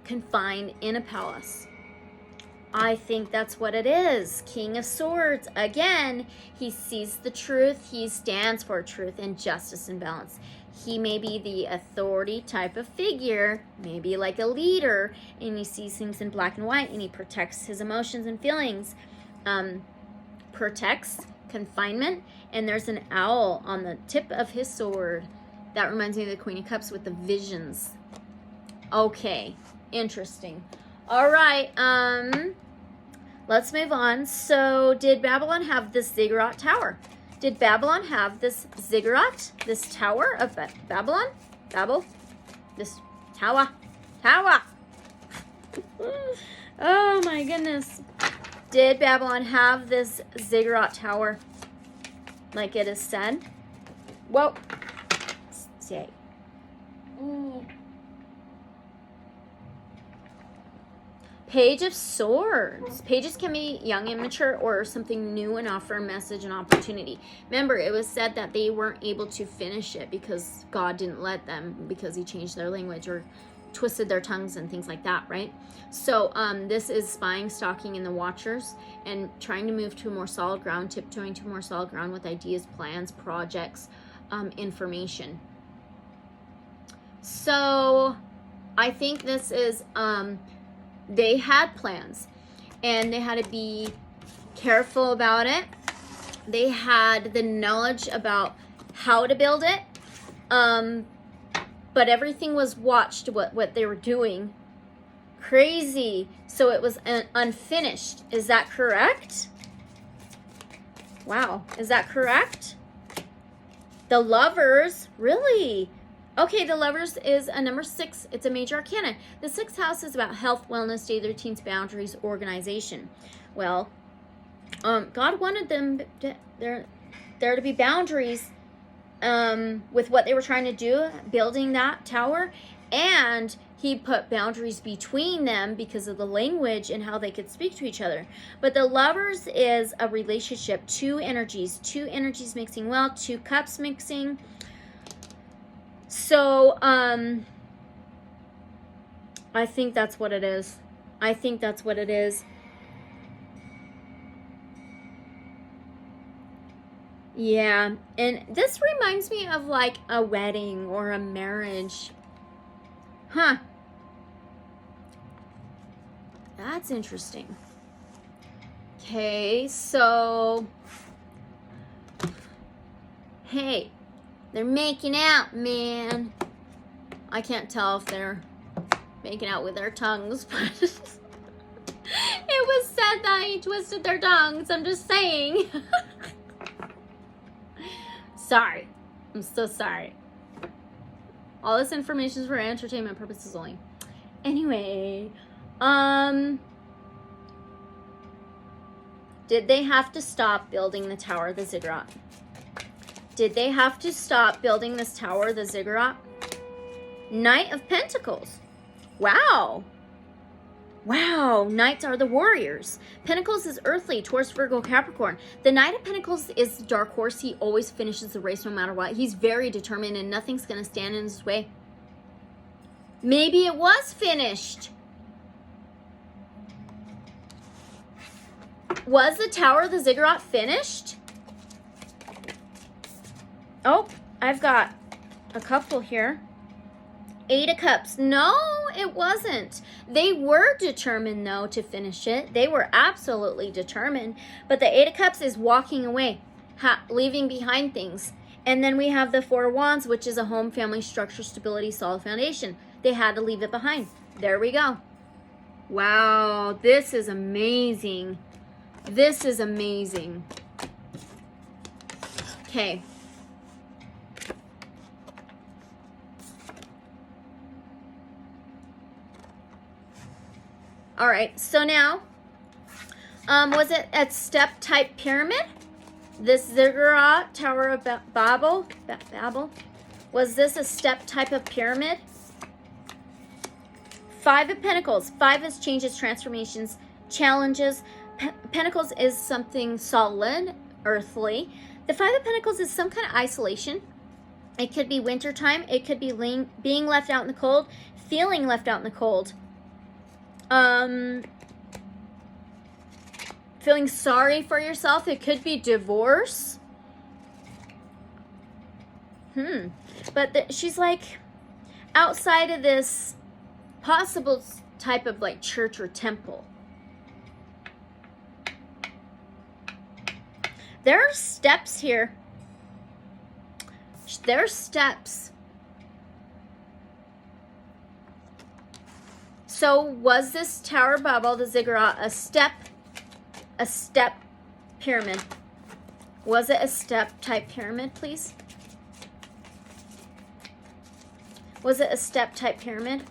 confined in a palace? I think that's what it is. King of Swords. Again, he sees the truth. He stands for truth and justice and balance. He may be the authority type of figure, maybe like a leader, and he sees things in black and white, and he protects his emotions and feelings. Protects confinement, and there's an owl on the tip of his sword. That reminds me of the Queen of Cups with the visions. Okay, interesting. All right, let's move on. So, did Babylon have this ziggurat tower? Did Babylon have this ziggurat, this tower of Babylon? This tower. Oh my goodness. Did Babylon have this ziggurat tower, like it is said? Well, say. Page of Swords. Pages can be young and mature or something new and offer a message and opportunity. Remember, it was said that they weren't able to finish it because God didn't let them, because he changed their language or twisted their tongues and things like that, right? So this is spying, stalking, and the Watchers, and trying to move to a more solid ground, tiptoeing to more solid ground with ideas, plans, projects, information. So I think this is... they had plans and they had to be careful about it. They had the knowledge about how to build it, but everything was watched, what they were doing. Crazy. So it was unfinished. Is that correct? Wow. Is that correct? The Lovers, really? Okay, the Lovers is a number 6. It's a major arcana. The 6th house is about health, wellness, daily routines, boundaries, organization. Well, God wanted them there to be boundaries with what they were trying to do, building that tower, and he put boundaries between them because of the language and how they could speak to each other. But the Lovers is a relationship, two energies mixing well, 2 cups mixing. So, I think that's what it is. I think that's what it is. Yeah, and this reminds me of like a wedding or a marriage. Huh. That's interesting. Okay, so... Hey. They're making out, man. I can't tell if they're making out with their tongues, but it was said that he twisted their tongues. I'm just saying. Sorry. I'm so sorry. All this information is for entertainment purposes only. Anyway, did they have to stop building the Tower of the Ziggurat? Did they have to stop building this Tower, the Ziggurat? Knight of Pentacles. Wow. Wow. Knights are the warriors. Pentacles is earthly, Taurus, Virgo, Capricorn. The Knight of Pentacles is dark horse. He always finishes the race no matter what. He's very determined and nothing's going to stand in his way. Maybe it was finished. Was the Tower of the Ziggurat finished? Oh, I've got a couple here. 8 of Cups. No, it wasn't. They were determined, though, to finish it. They were absolutely determined. But the 8 of Cups is walking away, leaving behind things. And then we have the 4 of Wands, which is a home, family, structure, stability, solid foundation. They had to leave it behind. There we go. Wow, this is amazing. This is amazing. Okay. All right, so now, was it a step-type pyramid? This Ziggurat, Tower of Babel, was this a step type of pyramid? 5 of Pentacles. 5 is changes, transformations, challenges. Pentacles is something solid, earthly. The 5 of Pentacles is some kind of isolation. It could be wintertime. It could be being left out in the cold, feeling left out in the cold. Feeling sorry for yourself. It could be divorce. But she's like outside of this possible type of like church or temple. There are steps here. There are steps. So was this Tower Babel, the Ziggurat, a step pyramid? Was it a step type pyramid, please? Was it a step type pyramid?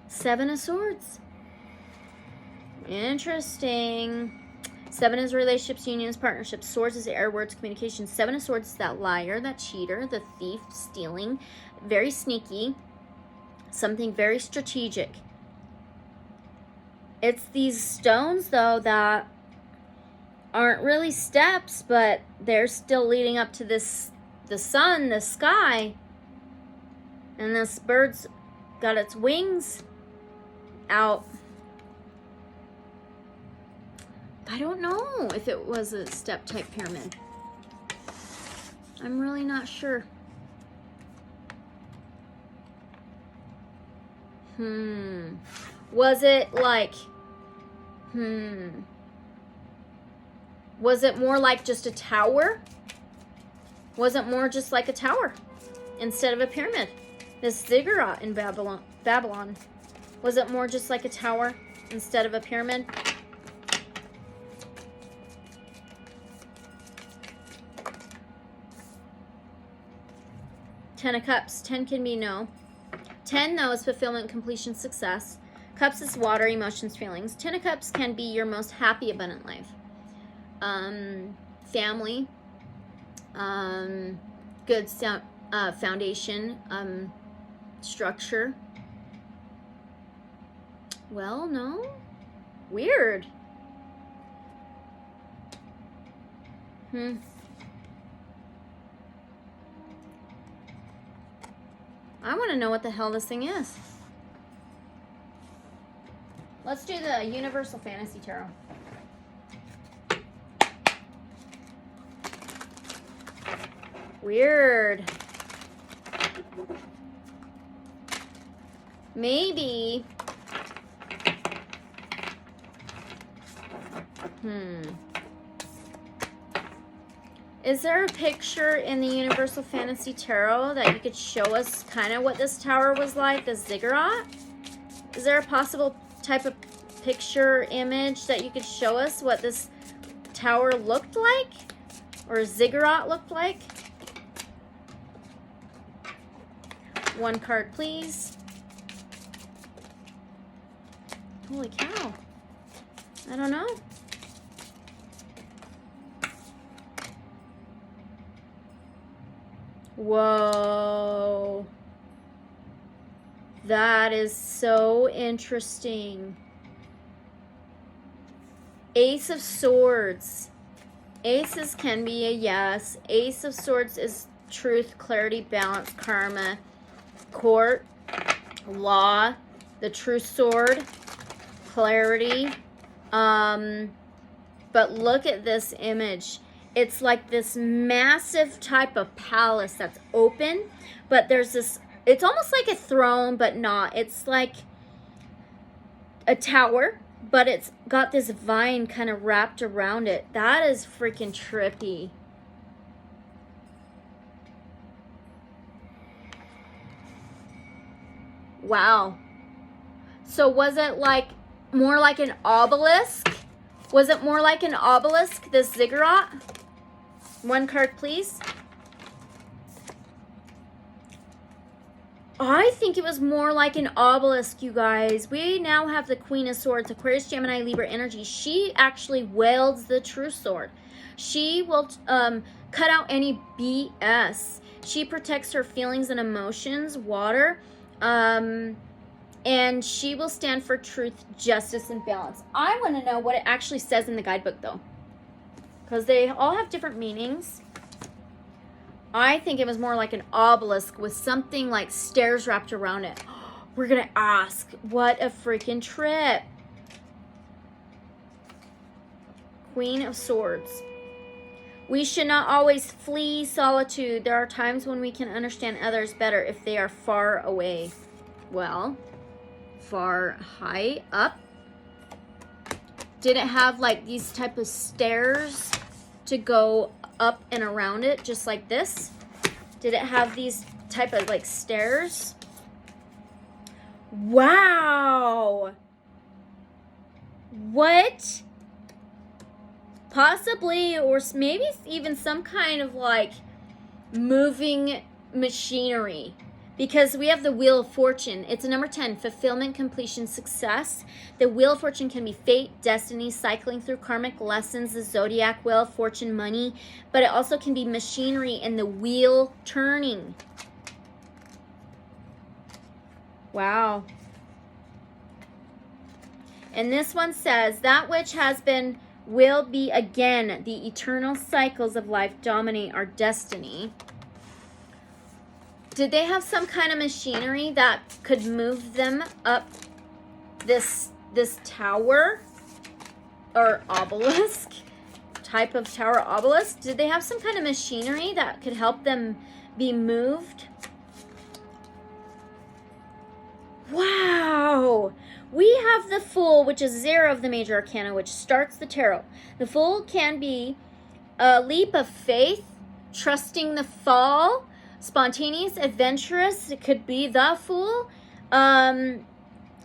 7 of Swords. Interesting. 7 is relationships, unions, partnerships. Swords is air, words, communication. 7 of Swords is that liar, that cheater, the thief, stealing. Very sneaky. Something very strategic. It's these stones, though, that aren't really steps, but they're still leading up to this, the sun, the sky. And this bird's got its wings out. I don't know if it was a step type pyramid. I'm really not sure. Was it like, was it more like just a tower? Was it more just like a tower instead of a pyramid? This ziggurat in Babylon. Was it more just like a tower instead of a pyramid? Ten of Cups. 10 can be no. 10, though, is fulfillment, completion, success. Cups is water, emotions, feelings. 10 of Cups can be your most happy, abundant life. Family. Good foundation. Structure. Well, no. Weird. I want to know what the hell this thing is. Let's do the Universal Fantasy Tarot. Weird. Maybe. Is there a picture in the Universal Fantasy Tarot that you could show us kind of what this tower was like, the ziggurat? Is there a possible type of picture image that you could show us what this tower looked like? Or ziggurat looked like? One card, please. Holy cow. I don't know. Whoa. That is so interesting. Ace of Swords. Aces can be a yes. Ace of Swords is truth, clarity, balance, karma, court, law, the true sword, clarity. But look at this image. It's like this massive type of palace that's open, but there's this, it's almost like a throne, but not. It's like a tower, but it's got this vine kind of wrapped around it. That is freaking trippy. Wow. So was it like more like an obelisk? Was it more like an obelisk, this ziggurat? One card, please. I think it was more like an obelisk, you guys. We now have the Queen of Swords, Aquarius, Gemini, Libra energy. She actually wields the true sword. She will cut out any BS. She protects her feelings and emotions, water, and she will stand for truth, justice, and balance. I want to know what it actually says in the guidebook, though, because they all have different meanings. I think it was more like an obelisk with something like stairs wrapped around it. We're going to ask. What a freaking trip. Queen of Swords. We should not always flee solitude. There are times when we can understand others better if they are far away. Well, far high up. Did it have like these type of stairs to go up and around it just like this? Did it have these type of like stairs? Wow. What? Possibly, or maybe even some kind of like moving machinery. Because we have the Wheel of Fortune. It's a number 10, fulfillment, completion, success. The Wheel of Fortune can be fate, destiny, cycling through karmic lessons, the zodiac wheel of fortune, money. But it also can be machinery and the wheel turning. Wow. And this one says, that which has been will be again. The eternal cycles of life dominate our destiny. Did they have some kind of machinery that could move them up this tower or obelisk? Type of tower obelisk? Did they have some kind of machinery that could help them be moved? Wow! We have the Fool, which is 0 of the major arcana, which starts the tarot. The Fool can be a leap of faith, trusting the fall, spontaneous, adventurous. It could be the Fool. And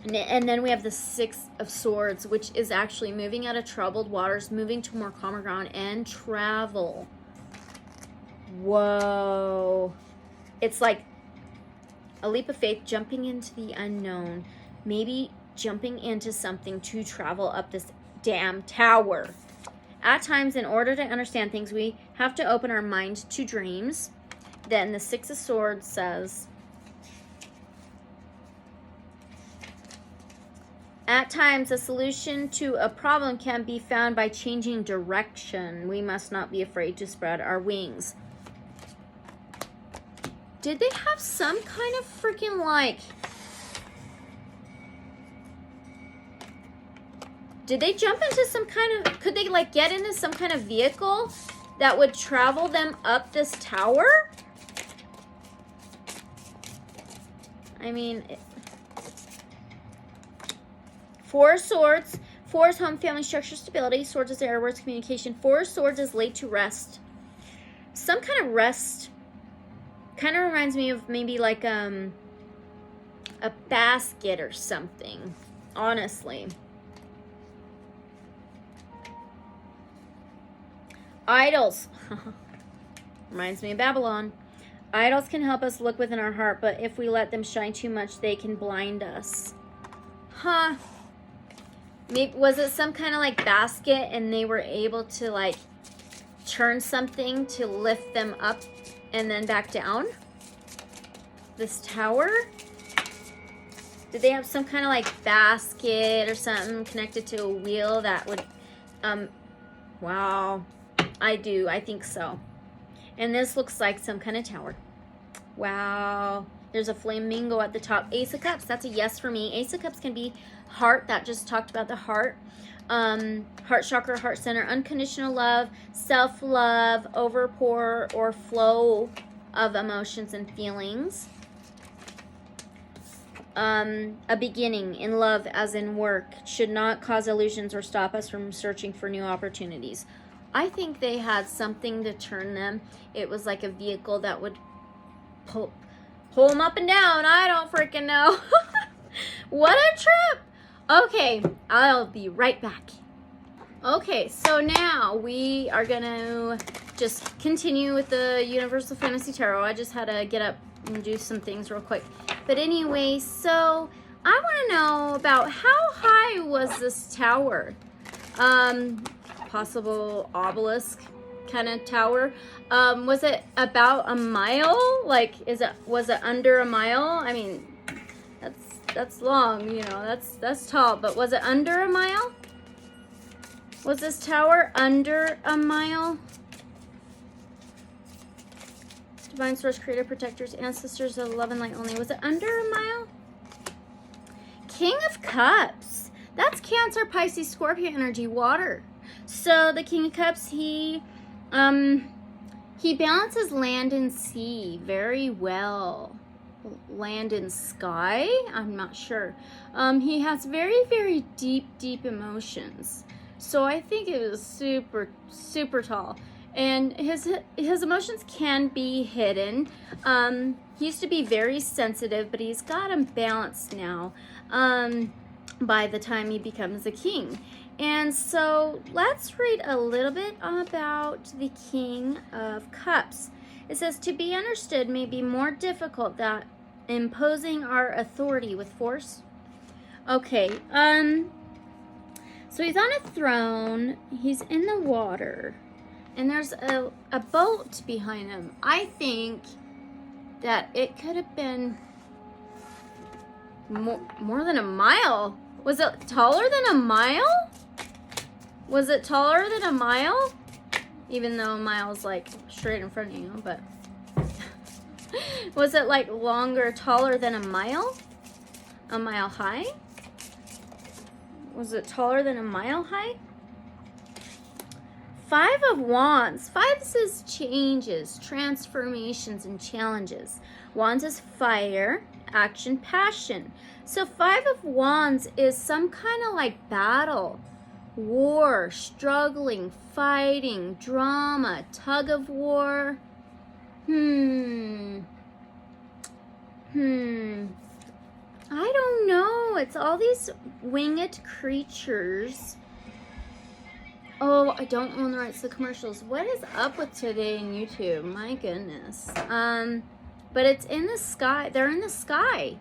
then we have the 6 of Swords, which is actually moving out of troubled waters, moving to more calmer ground, and travel. Whoa. It's like a leap of faith, jumping into the unknown. Maybe jumping into something to travel up this damn tower. At times, in order to understand things, we have to open our mind to dreams. Then the 6 of Swords says, at times, a solution to a problem can be found by changing direction. We must not be afraid to spread our wings. Did they have some kind of freaking like... Did they jump into some kind of... Could they like get into some kind of vehicle that would travel them up this tower? I mean... 4 Swords. 4 is home, family, structure, stability. Swords is air, words, communication. 4 Swords is laid to rest. Some kind of rest. Kind of reminds me of maybe like a basket or something. Honestly. Idols. Reminds me of Babylon. Idols can help us look within our heart, but if we let them shine too much, they can blind us. Huh. Maybe, was it some kind of like basket and they were able to like turn something to lift them up and then back down? This tower? Did they have some kind of like basket or something connected to a wheel that would, wow. I think so. And this looks like some kind of tower. Wow. There's a flamingo at the top. Ace of Cups, that's a yes for me. Ace of Cups can be heart, that just talked about the heart. Heart chakra, heart center, unconditional love, self-love, overpour or flow of emotions and feelings. A beginning in love as in work should not cause illusions or stop us from searching for new opportunities. I think they had something to turn them. It was like a vehicle that would pull them up and down. I don't freaking know. What a trip. Okay, I'll be right back. Okay, so now we are going to just continue with the Universal Fantasy Tarot. I just had to get up and do some things real quick. But anyway, so I want to know about how high was this tower? Possible obelisk kind of tower. Was it about a mile? Like, was it under a mile? I mean, that's long, you know, that's tall, but was it under a mile? Was this tower under a mile? Divine source, creator, protectors, ancestors of love and light only. Was it under a mile? King of Cups. That's Cancer, Pisces, Scorpio energy, water. So the King of Cups, he balances land and sea very well. Land and sky? I'm not sure. He has very, very deep emotions. So I think it was super, super tall. And his emotions can be hidden. He used to be very sensitive, but he's got them balanced now by the time he becomes a king. And so let's read a little bit about the King of Cups. It says, to be understood may be more difficult than imposing our authority with force. Okay, so he's on a throne, he's in the water, and there's a boat behind him. I think that it could have been More than a mile? Was it taller than a mile? Was it taller than a mile? Even though a mile is like straight in front of you, but was it like longer, taller than a mile? A mile high? Was it taller than a mile high? Five of Wands. Five says changes, transformations, and challenges. Wands is fire, action, passion. So Five of Wands is some kind of like battle, war, struggling, fighting, drama, tug of war. I don't know. It's all these winged creatures. Oh, I don't own the rights to the commercials. What is up with today in YouTube? My goodness. But it's in the sky. They're in the sky.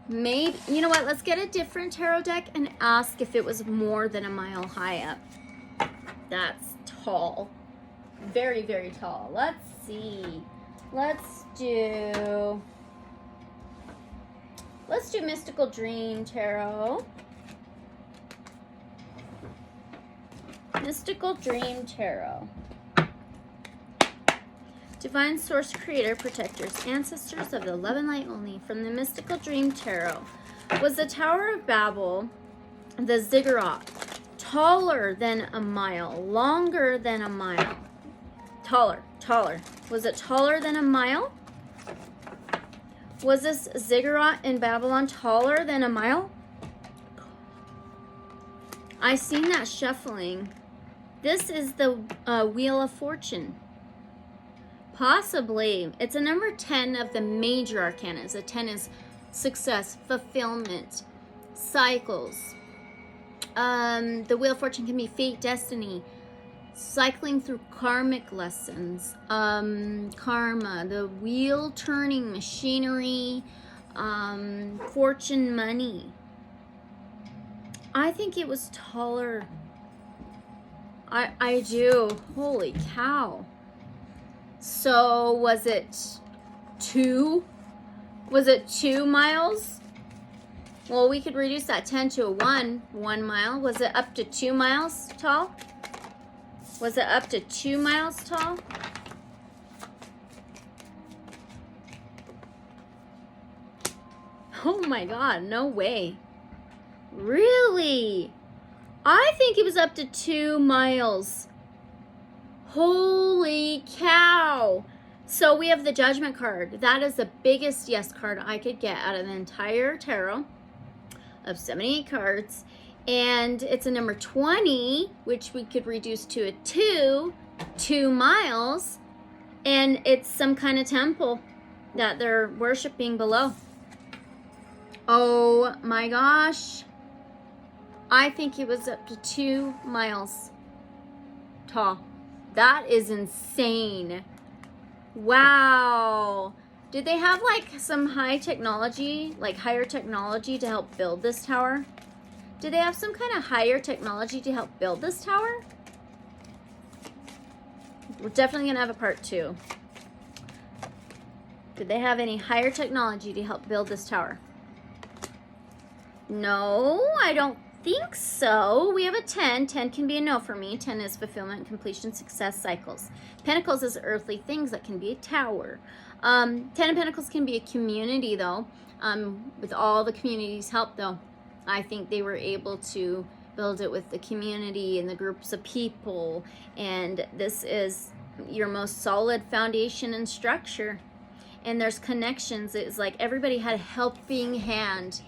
Maybe, you know what? Let's get a different tarot deck and ask if it was more than a mile high up. That's tall. Very, very tall. Let's see. Let's do Mystical Dream Tarot. Mystical Dream Tarot. Divine Source, Creator, Protectors, Ancestors of the Love and Light Only from the Mystical Dream Tarot. Was the Tower of Babel, the ziggurat, taller than a mile, longer than a mile? Taller. Was it taller than a mile? Was this ziggurat in Babylon taller than a mile? I seen that shuffling. This is the Wheel of Fortune. Possibly. It's a number 10 of the major arcanas. A 10 is success, fulfillment, cycles. The Wheel of Fortune can be fate, destiny, cycling through karmic lessons, karma, the wheel turning machinery, fortune, money. I think it was taller. I do. Holy cow. So was it 2? Was it 2 miles? Well, we could reduce that 10 to a 1 mile. Was it up to 2 miles tall? Was it up to 2 miles tall? Oh my God, no way. Really? I think it was up to 2 miles. Holy cow. So we have the Judgment card. That is the biggest yes card I could get out of the entire tarot of 78 cards. And it's a number 20, which we could reduce to a 2 miles. And it's some kind of temple that they're worshiping below. Oh my gosh. I think it was up to 2 miles tall. That is insane. Wow. Did they have like some high technology, like higher technology to help build this tower? Did they have some kind of higher technology to help build this tower? We're definitely going to have a part 2. Did they have any higher technology to help build this tower? No, I don't think so. We have a 10. 10 can be a no for me. 10 is fulfillment, completion, success, cycles. Pentacles is earthly things that can be a tower. 10 of Pentacles can be a community though. With all the community's help though. I think they were able to build it with the community and the groups of people. And this is your most solid foundation and structure. And there's connections. It's like everybody had a helping hand.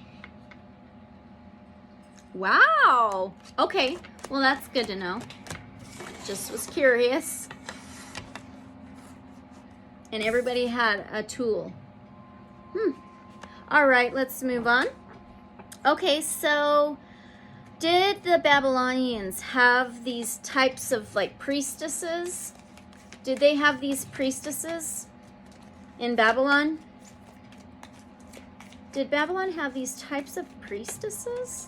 Wow. Okay. Well, that's good to know. Just was curious. And everybody had a tool. All right, let's move on. Okay, so did the Babylonians have these types of like priestesses? Did they have these priestesses in Babylon? Did Babylon have these types of priestesses?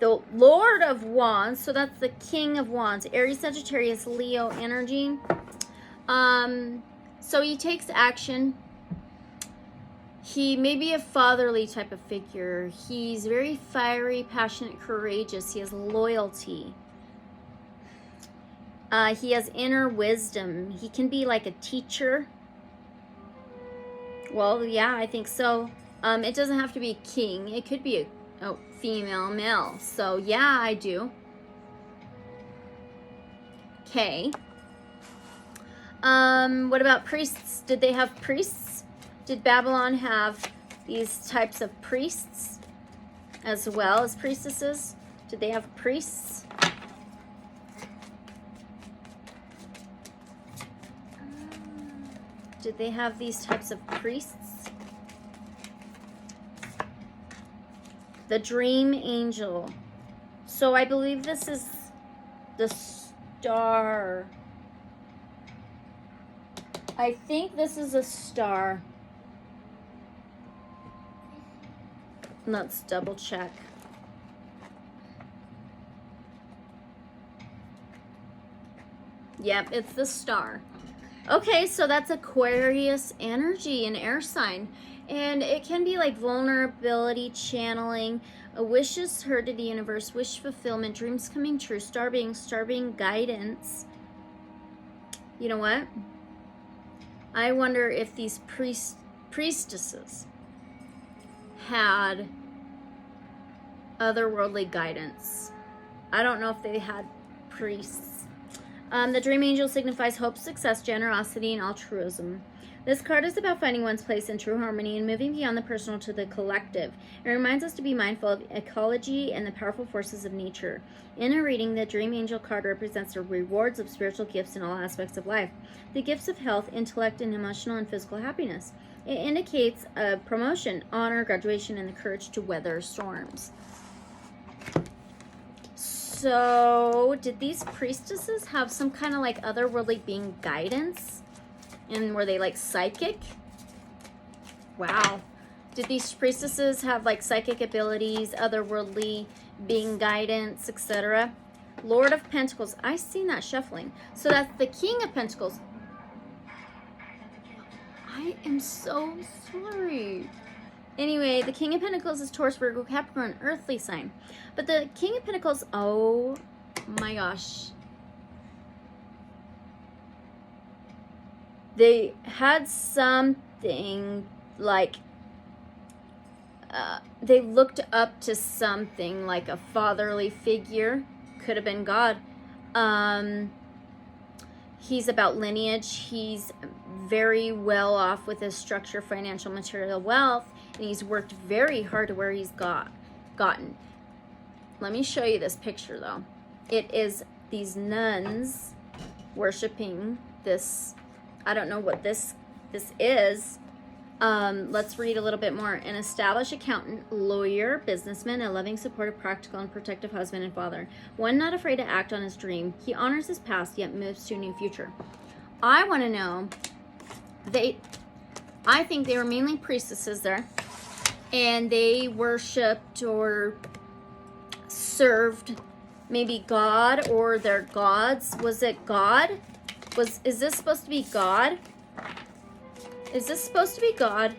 The Lord of Wands, so that's the King of Wands, Aries, Sagittarius, Leo energy. So he takes action. He may be a fatherly type of figure. He's very fiery, passionate, courageous. He has loyalty. He has inner wisdom. He can be like a teacher. Well, yeah, I think so. It doesn't have to be king. It could be a female, male. So, yeah, I do. Okay. What about priests? Did they have priests? Did Babylon have these types of priests as well as priestesses? Did they have priests? Did they have these types of priests? The dream angel. So I believe this is the star. I think this is a star. Let's double check. Yep, it's the star. Okay, so that's Aquarius energy, an air sign. And it can be like vulnerability, channeling, wishes heard to the universe, wish fulfillment, dreams coming true, star being guidance. You know what? I wonder if these priestesses had otherworldly guidance. I don't know if they had priests. The dream angel signifies hope, success, generosity, and altruism. This card is about finding one's place in true harmony and moving beyond the personal to the collective. It reminds us to be mindful of ecology and the powerful forces of nature. In a reading, the dream angel card represents the rewards of spiritual gifts in all aspects of life. The gifts of health, intellect, and emotional and physical happiness. It indicates a promotion, honor, graduation, and the courage to weather storms. So, did these priestesses have some kind of like otherworldly being guidance? And were they like psychic? Wow. Did these priestesses have like psychic abilities, otherworldly being guidance, etc.? Lord of Pentacles. I've seen that shuffling. So that's the King of Pentacles. I am so sorry. Anyway, the King of Pentacles is Taurus, Virgo, Capricorn, earthly sign. But the King of Pentacles, oh my gosh. They had something like, they looked up to something like a fatherly figure. Could have been God. He's about lineage. He's very well off with his structure, financial, material wealth. And he's worked very hard to where he's gotten. Let me show you this picture, though. It is these nuns worshiping this. I don't know what this is. Let's read a little bit more. An established accountant, lawyer, businessman, a loving, supportive, practical, and protective husband and father. One not afraid to act on his dream. He honors his past, yet moves to a new future. I want to know, I think they were mainly priestesses there. And they worshipped or served maybe God or their gods. Was it God? Is this supposed to be God? Is this supposed to be God?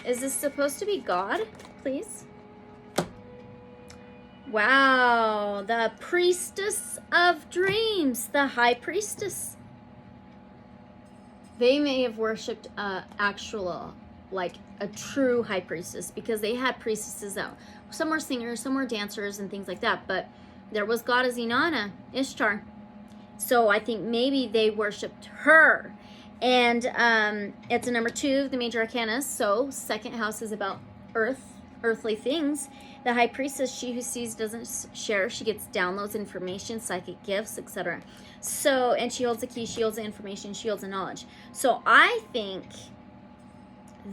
Is this supposed to be God, please? Wow, the priestess of dreams, the high priestess. They may have worshipped actual, like a true high priestess, because they had priestesses out. Some were singers, some were dancers and things like that, but there was Goddess Inanna, Ishtar. So I think maybe they worshipped her. And it's a number 2 of the major arcana. So second house is about earthly things. The high priestess, she who sees doesn't share. She gets downloads, information, psychic gifts, etc. So, and she holds the key, she holds the information, she holds the knowledge. So I think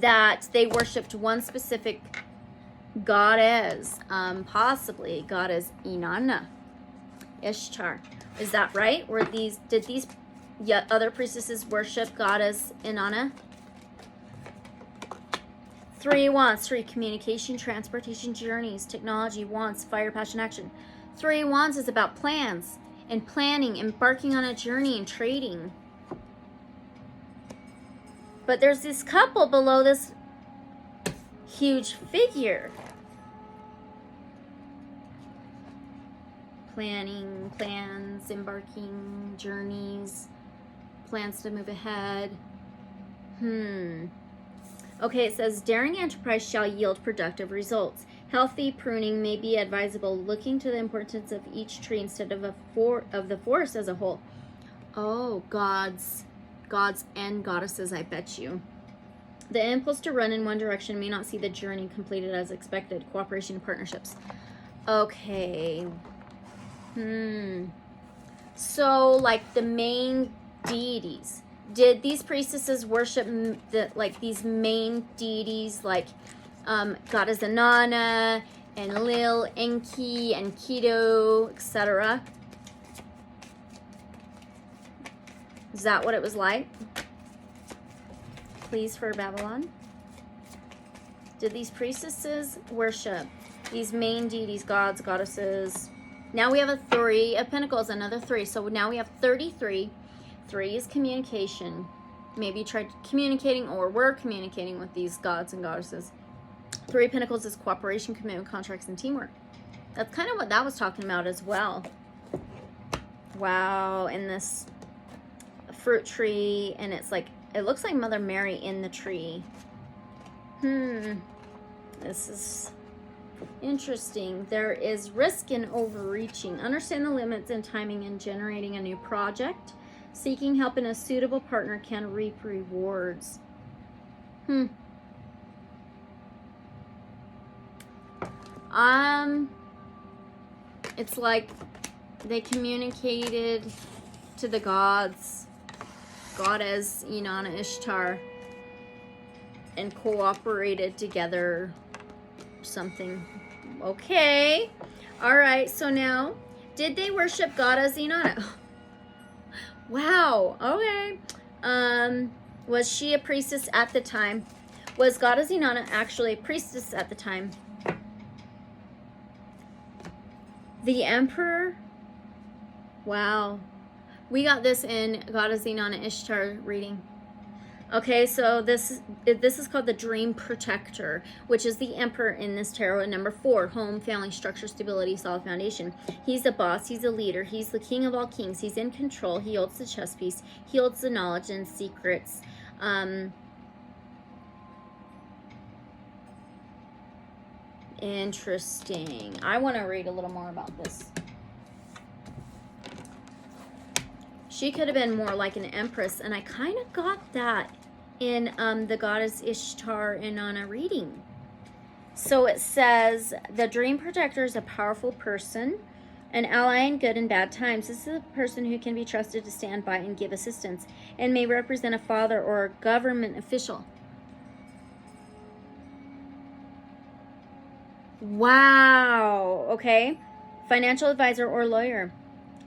that they worshipped one specific goddess, possibly Goddess Inanna, Ishtar. Is that right? Did these other priestesses worship Goddess Inanna? Three of Wands, 3, communication, transportation, journeys, technology, wants, fire, passion, action. 3 of Wands is about plans and planning, embarking on a journey and trading. But there's this couple below this huge figure. Planning, plans, embarking, journeys, plans to move ahead. Okay, it says, daring enterprise shall yield productive results. Healthy pruning may be advisable, looking to the importance of each tree instead of the forest as a whole. Oh, gods and goddesses, I bet you. The impulse to run in one direction may not see the journey completed as expected. Cooperation and partnerships. Okay. So, like the main deities. Did these priestesses worship these main deities like Goddess Inanna and Lil, Enki, and Keto, etc.? Is that what it was like? Please, for Babylon. Did these priestesses worship these main deities, gods, goddesses? Now we have a 3 of Pentacles, another 3. So now we have 33. 3 is communication. Maybe you tried communicating or were communicating with these gods and goddesses. 3 of Pentacles is cooperation, commitment, contracts, and teamwork. That's kind of what that was talking about as well. Wow, and this fruit tree, and it's like, it looks like Mother Mary in the tree. This is interesting. There is risk in overreaching. Understand the limits and timing in generating a new project. Seeking help in a suitable partner can reap rewards. It's like they communicated to the gods, Goddess Inanna, Ishtar, and cooperated together. Something. Okay. All right. So now, did they worship Goddess Inanna? Wow. Okay. Was she a priestess at the time? Was Goddess Inanna actually a priestess at the time? The Emperor. Wow. We got this in Goddess Inanna Ishtar reading. Okay, so this is called the Dream Protector, which is the Emperor in this tarot. And number 4, home, family, structure, stability, solid foundation. He's a boss. He's a leader. He's the king of all kings. He's in control. He holds the chess piece. He holds the knowledge and secrets. Interesting. I want to read a little more about this. She could have been more like an empress, and I kind of got that in the Goddess Ishtar Inanna reading. So it says, the Dream Protector is a powerful person, an ally in good and bad times. This is a person who can be trusted to stand by and give assistance, and may represent a father or a government official. Wow. Okay. Financial advisor or lawyer.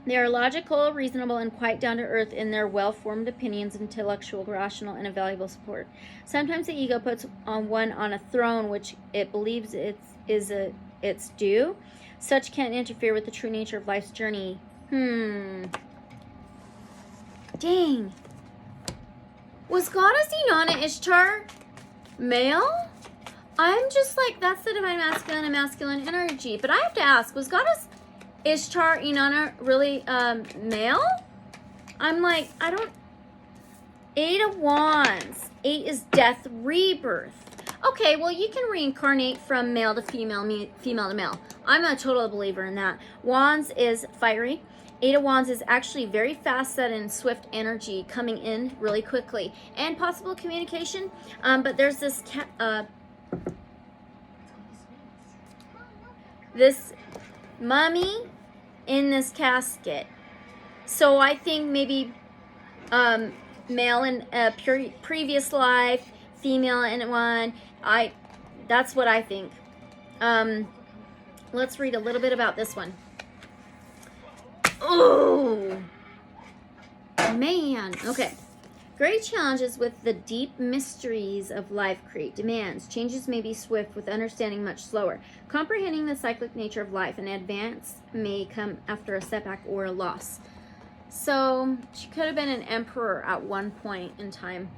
They are logical, reasonable, and quite down to earth in their well-formed opinions, intellectual, rational, and a valuable support. Sometimes the ego puts one on a throne which it believes it's due. Such can interfere with the true nature of life's journey. Dang. Was Goddess Inanna Ishtar male? I'm just like, that's the divine masculine and masculine energy. But I have to ask, was Goddess Ishtar Inanna really male? I'm like, I don't. 8 of Wands. 8 is death, rebirth. Okay, well, you can reincarnate from male to female, female to male. I'm a total believer in that. Wands is fiery. 8 of Wands is actually very fast set and swift energy coming in really quickly. And possible communication. But there's this this mummy in this casket. So I think maybe male in a previous life, female in one. That's what I think. Let's read a little bit about this one. Oh man. Okay. Great challenges with the deep mysteries of life create demands. Changes may be swift, with understanding much slower. Comprehending the cyclic nature of life, an advance may come after a setback or a loss. So she could have been an emperor at one point in time.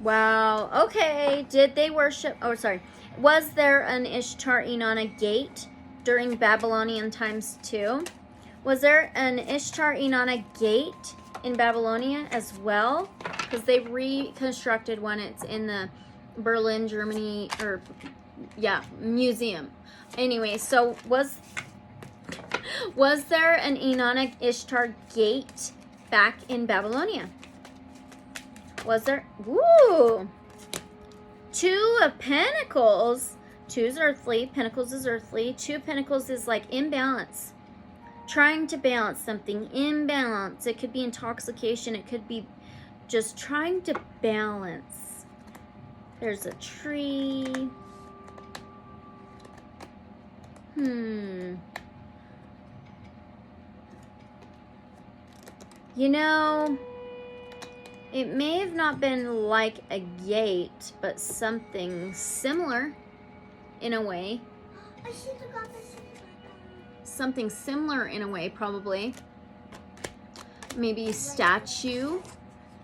Wow. Okay. Did they worship? Oh, sorry. Was there an Ishtar Inanna gate during Babylonian times too? Was there an Ishtar Inanna gate in Babylonia as well? Because they reconstructed one. It's in the Berlin, Germany, or yeah, museum. Anyway, so was there an Inanna Ishtar gate back in Babylonia? Was there? Woo! Two of Pentacles. Two is earthly. Pentacles is earthly. Two of Pentacles is like imbalance. Trying to balance something. Imbalance. It could be intoxication. It could be just trying to balance. There's a tree. You know, it may have not been like a gate, but something similar in a way. Something similar in a way, probably. Maybe statue.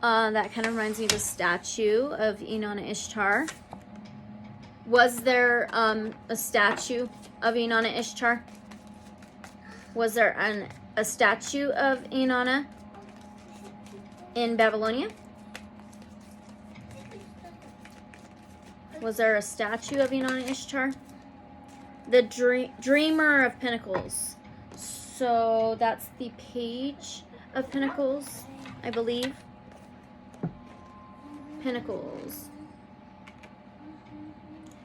That kind of reminds me of the statue of Inanna Ishtar. Was there a statue of Inanna Ishtar? Was there a statue of Inanna in Babylonia? Was there a statue of Inanna Ishtar? The Dreamer of Pentacles. So that's the Page of Pentacles, I believe. Pentacles.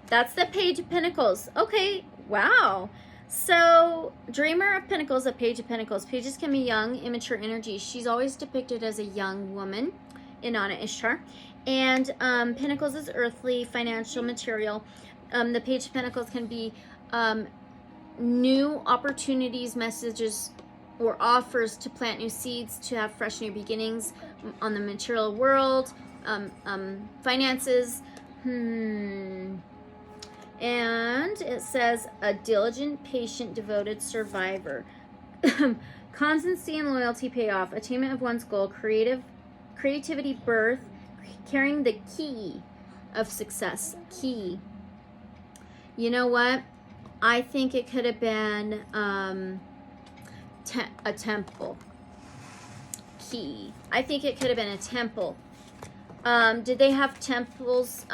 That's the Page of Pentacles. Okay, wow. So, Dreamer of Pentacles, a Page of Pentacles. Pages can be young, immature energy. She's always depicted as a young woman, Inanna Ishtar. And Pentacles is earthly, financial, material. The Page of Pentacles can be new opportunities, messages, or offers to plant new seeds, to have fresh new beginnings on the material world, finances. And it says a diligent, patient, devoted survivor. Constancy and loyalty pay off. Attainment of one's goal. Creativity, birth. Carrying the key of success. Key. You know what? I think it could have been a temple. Key. I think it could have been a temple. Did they have temples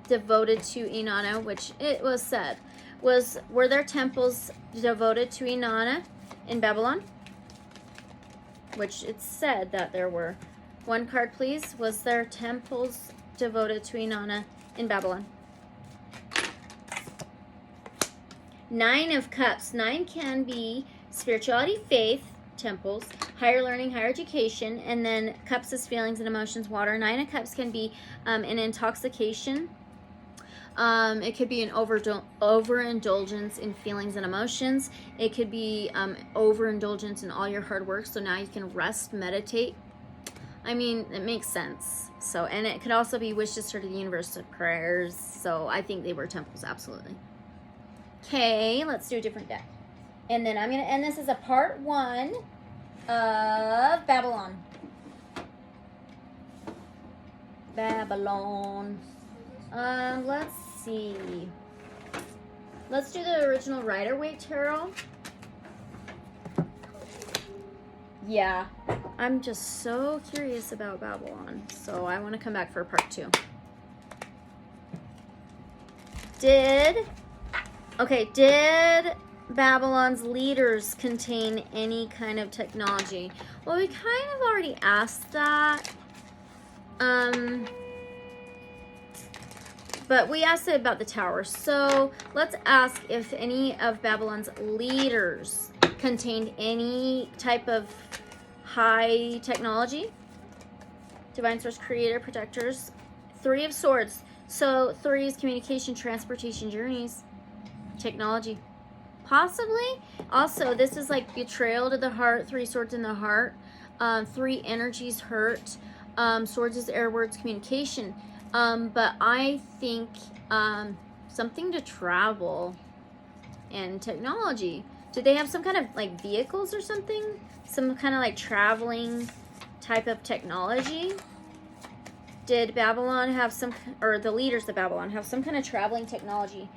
devoted to Inanna, which it was said? Were there temples devoted to Inanna in Babylon? Which it said that there were. One card, please. Was there temples devoted to Inanna in Babylon? Nine of Cups. Nine can be spirituality, faith, temples, higher learning, higher education, and then Cups is feelings and emotions, water. Nine of Cups can be an intoxication. It could be an overindulgence in feelings and emotions. It could be overindulgence in all your hard work, so now you can rest, meditate. I mean, it makes sense. So, and it could also be wishes to the universe of prayers. So I think they were temples, absolutely. Okay, let's do a different deck. And then I'm going to end this as a part 1 of Babylon. Babylon. Let's see. Let's do the original Rider-Waite Tarot. Yeah, I'm just so curious about Babylon. So I want to come back for part 2. Did Babylon's leaders contain any kind of technology? Well, we kind of already asked that. But we asked it about the tower. So let's ask if any of Babylon's leaders contained any type of high technology. Divine Source, Creator, Protectors. 3 of Swords. So 3 is communication, transportation, journeys, technology. Possibly. Also, this is like betrayal to the heart, 3 swords in the heart. 3 energies, hurt. Swords is air, words, communication. But I think something to travel and technology. Did they have some kind of like vehicles or something? Some kind of like traveling type of technology? Did Babylon have some, or the leaders of Babylon have some kind of traveling technology?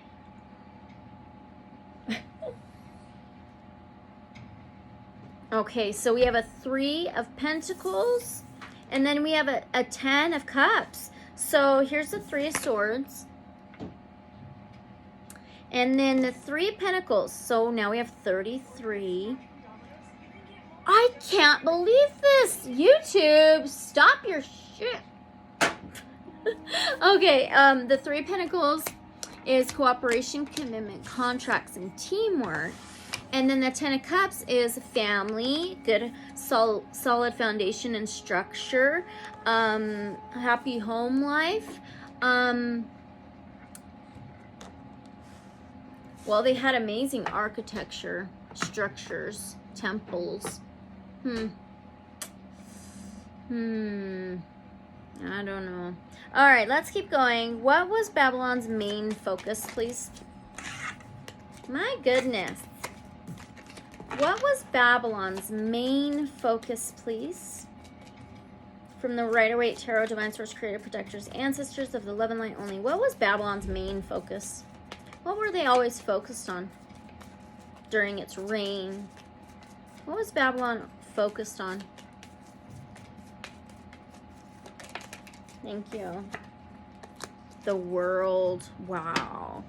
Okay, so we have a 3 of Pentacles, and then we have a 10 of Cups. So here's the 3 of Swords. And then the 3 of Pentacles. So now we have 33. I can't believe this. YouTube, stop your shit. Okay, the 3 of Pentacles is cooperation, commitment, contracts, and teamwork. And then the 10 of Cups is family, good, solid foundation and structure, happy home life. Well, they had amazing architecture, structures, temples. I don't know. All right, let's keep going. What was Babylon's main focus, please? My goodness. What was Babylon's main focus, please? From the Waite Tarot, Divine Source, Creator, Protectors, Ancestors of the Love and Light Only. What was Babylon's main focus? What were they always focused on during its reign? What was Babylon focused on? Thank you. The world. Wow.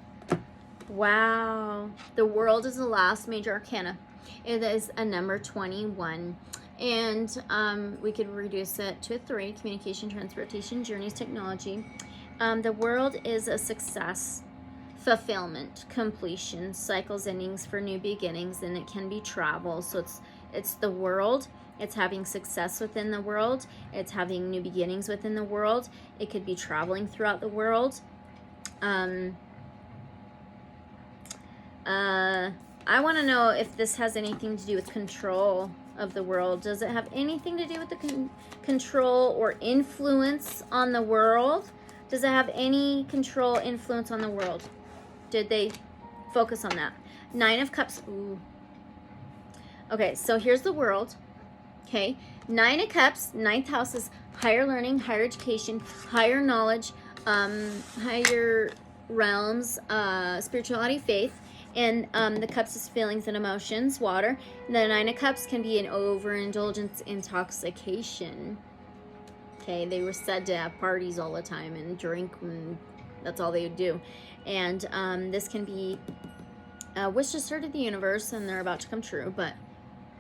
Wow. The world is the last major arcana. It is a number 21. And we could reduce it to a 3. Communication, transportation, journeys, technology. The world is a success, fulfillment, completion, cycles, endings for new beginnings, and it can be travel. So it's the world. It's having success within the world. It's having new beginnings within the world. It could be traveling throughout the world. I want to know if this has anything to do with control of the world. Does it have anything to do with the control or influence on the world? Does it have any control, influence on the world? Did they focus on that? 9 of Cups. Ooh. Okay, so here's the world. Okay, 9 of Cups, 9th house is higher learning, higher education, higher knowledge, higher realms, spirituality, faith. And the Cups is feelings and emotions, water. The 9 of Cups can be an overindulgence, intoxication. Okay, they were said to have parties all the time and drink, and that's all they would do. And this can be a wish to serve the universe, and they're about to come true. But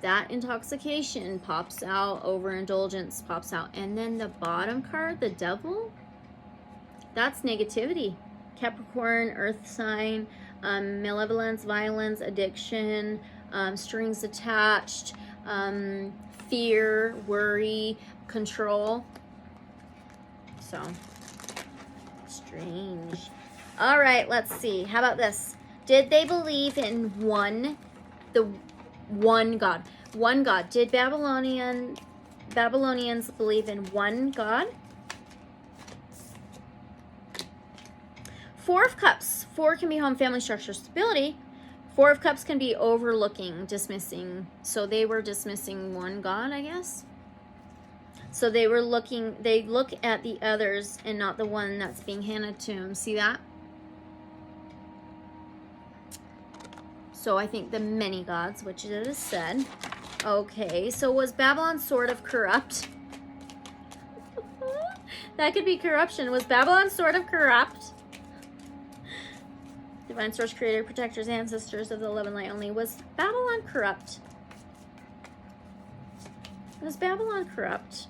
that intoxication pops out, overindulgence pops out. And then the bottom card, the Devil, that's negativity. Capricorn, earth sign, malevolence, violence, addiction, strings attached, fear, worry, control. So, strange. All right, let's see. How about this? Did they believe in one God? One God. Did Babylonians believe in one God? 4 of Cups. 4 can be home, family, structure, stability. 4 of Cups can be overlooking, dismissing. So they were dismissing one God, I guess. So they look at the others and not the one that's being handed to them. See that? So I think the many gods, which it is said. Okay, so was Babylon sort of corrupt? That could be corruption. Was Babylon sort of corrupt? Divine source, creator, protectors, ancestors of the love and light only. Was Babylon corrupt? Was Babylon corrupt?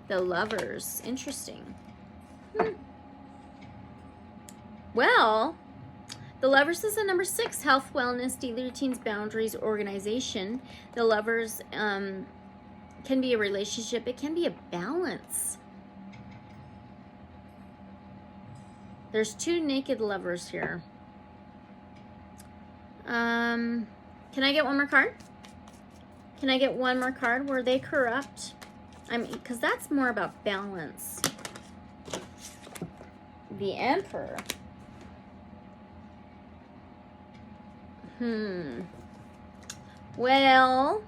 The Lovers. Interesting. Well, the Lovers is a number 6. Health, wellness, daily routines, boundaries, organization. The Lovers can be a relationship. It can be a balance. There's 2 naked lovers here. Can I get one more card? Can I get one more card? Were they corrupt? I mean, because that's more about balance. The Emperor. Well,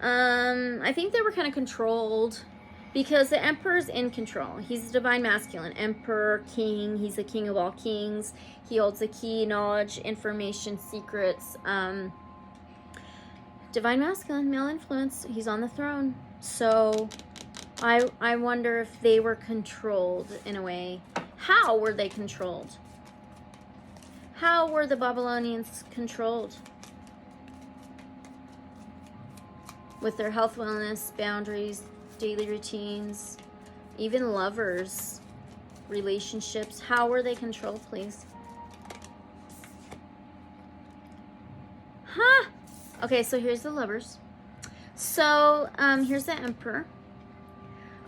I think they were kind of controlled because the Emperor's in control. He's the divine masculine. Emperor, king. He's the king of all kings. He holds the key, knowledge, information, secrets. Divine masculine, male influence. He's on the throne. So I wonder if they were controlled in a way. How were they controlled? How were the Babylonians controlled? With their health, wellness, boundaries, daily routines, even lovers, relationships. How were they controlled, please? Huh? Okay, so here's the lovers. So, here's the Emperor.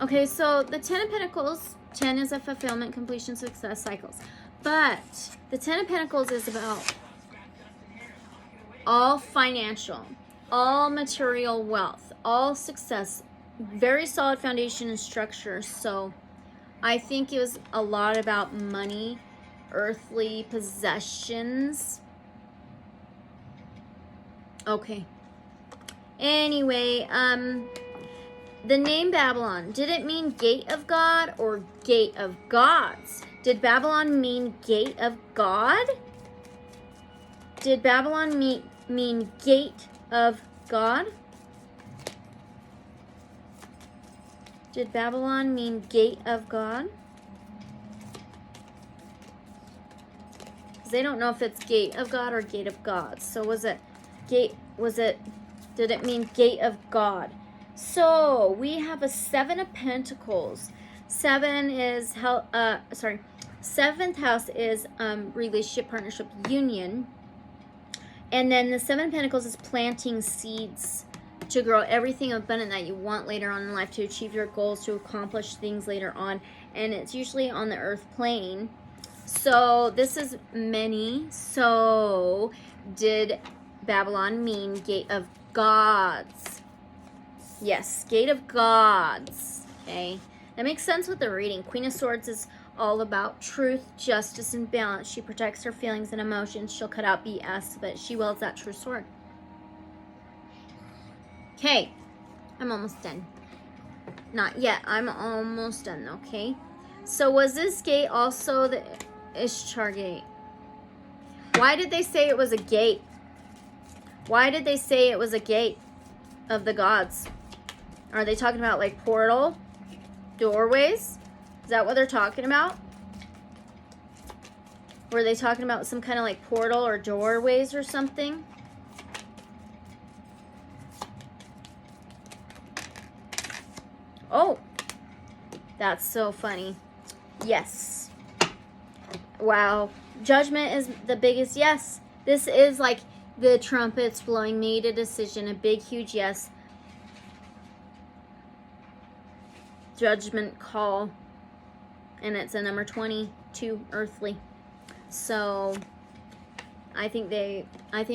Okay, so the Ten of Pentacles, 10 is a fulfillment, completion, success, cycles. But the Ten of Pentacles is about all financial, all material wealth, all success, very solid foundation and structure. So I think it was a lot about money, earthly possessions. Okay. Anyway, the name Babylon, did it mean gate of God or gate of gods? Did Babylon mean gate of God? Did Babylon mean gate of God? Did Babylon mean gate of God? Because they don't know if it's gate of God or gate of gods. So was it gate, did it mean gate of God? So we have a 7 of Pentacles. 7 is, seventh house is relationship, partnership, union. And then the 7 of Pentacles is planting seeds to grow everything abundant that you want later on in life, to achieve your goals, to accomplish things later on. And it's usually on the earth plane. So this is many. So did Babylon mean gate of gods? Yes, gate of gods. Okay, that makes sense with the reading. Queen of Swords is all about truth, justice, and balance. She protects her feelings and emotions. She'll cut out BS, but she wields that true sword. Okay, I'm almost done. Not yet. I'm almost done, okay? So was this gate also the Ishtar gate? Why did they say it was a gate? Why did they say it was a gate of the gods? Are they talking about like portal, doorways? Is that what they're talking about? Were they talking about some kind of like portal or doorways or something? Oh, that's so funny. Yes. Wow. Judgment is the biggest yes. This is like the trumpets blowing, made a decision, a big, huge yes. Judgment call. And it's a number 22, earthly. So I think it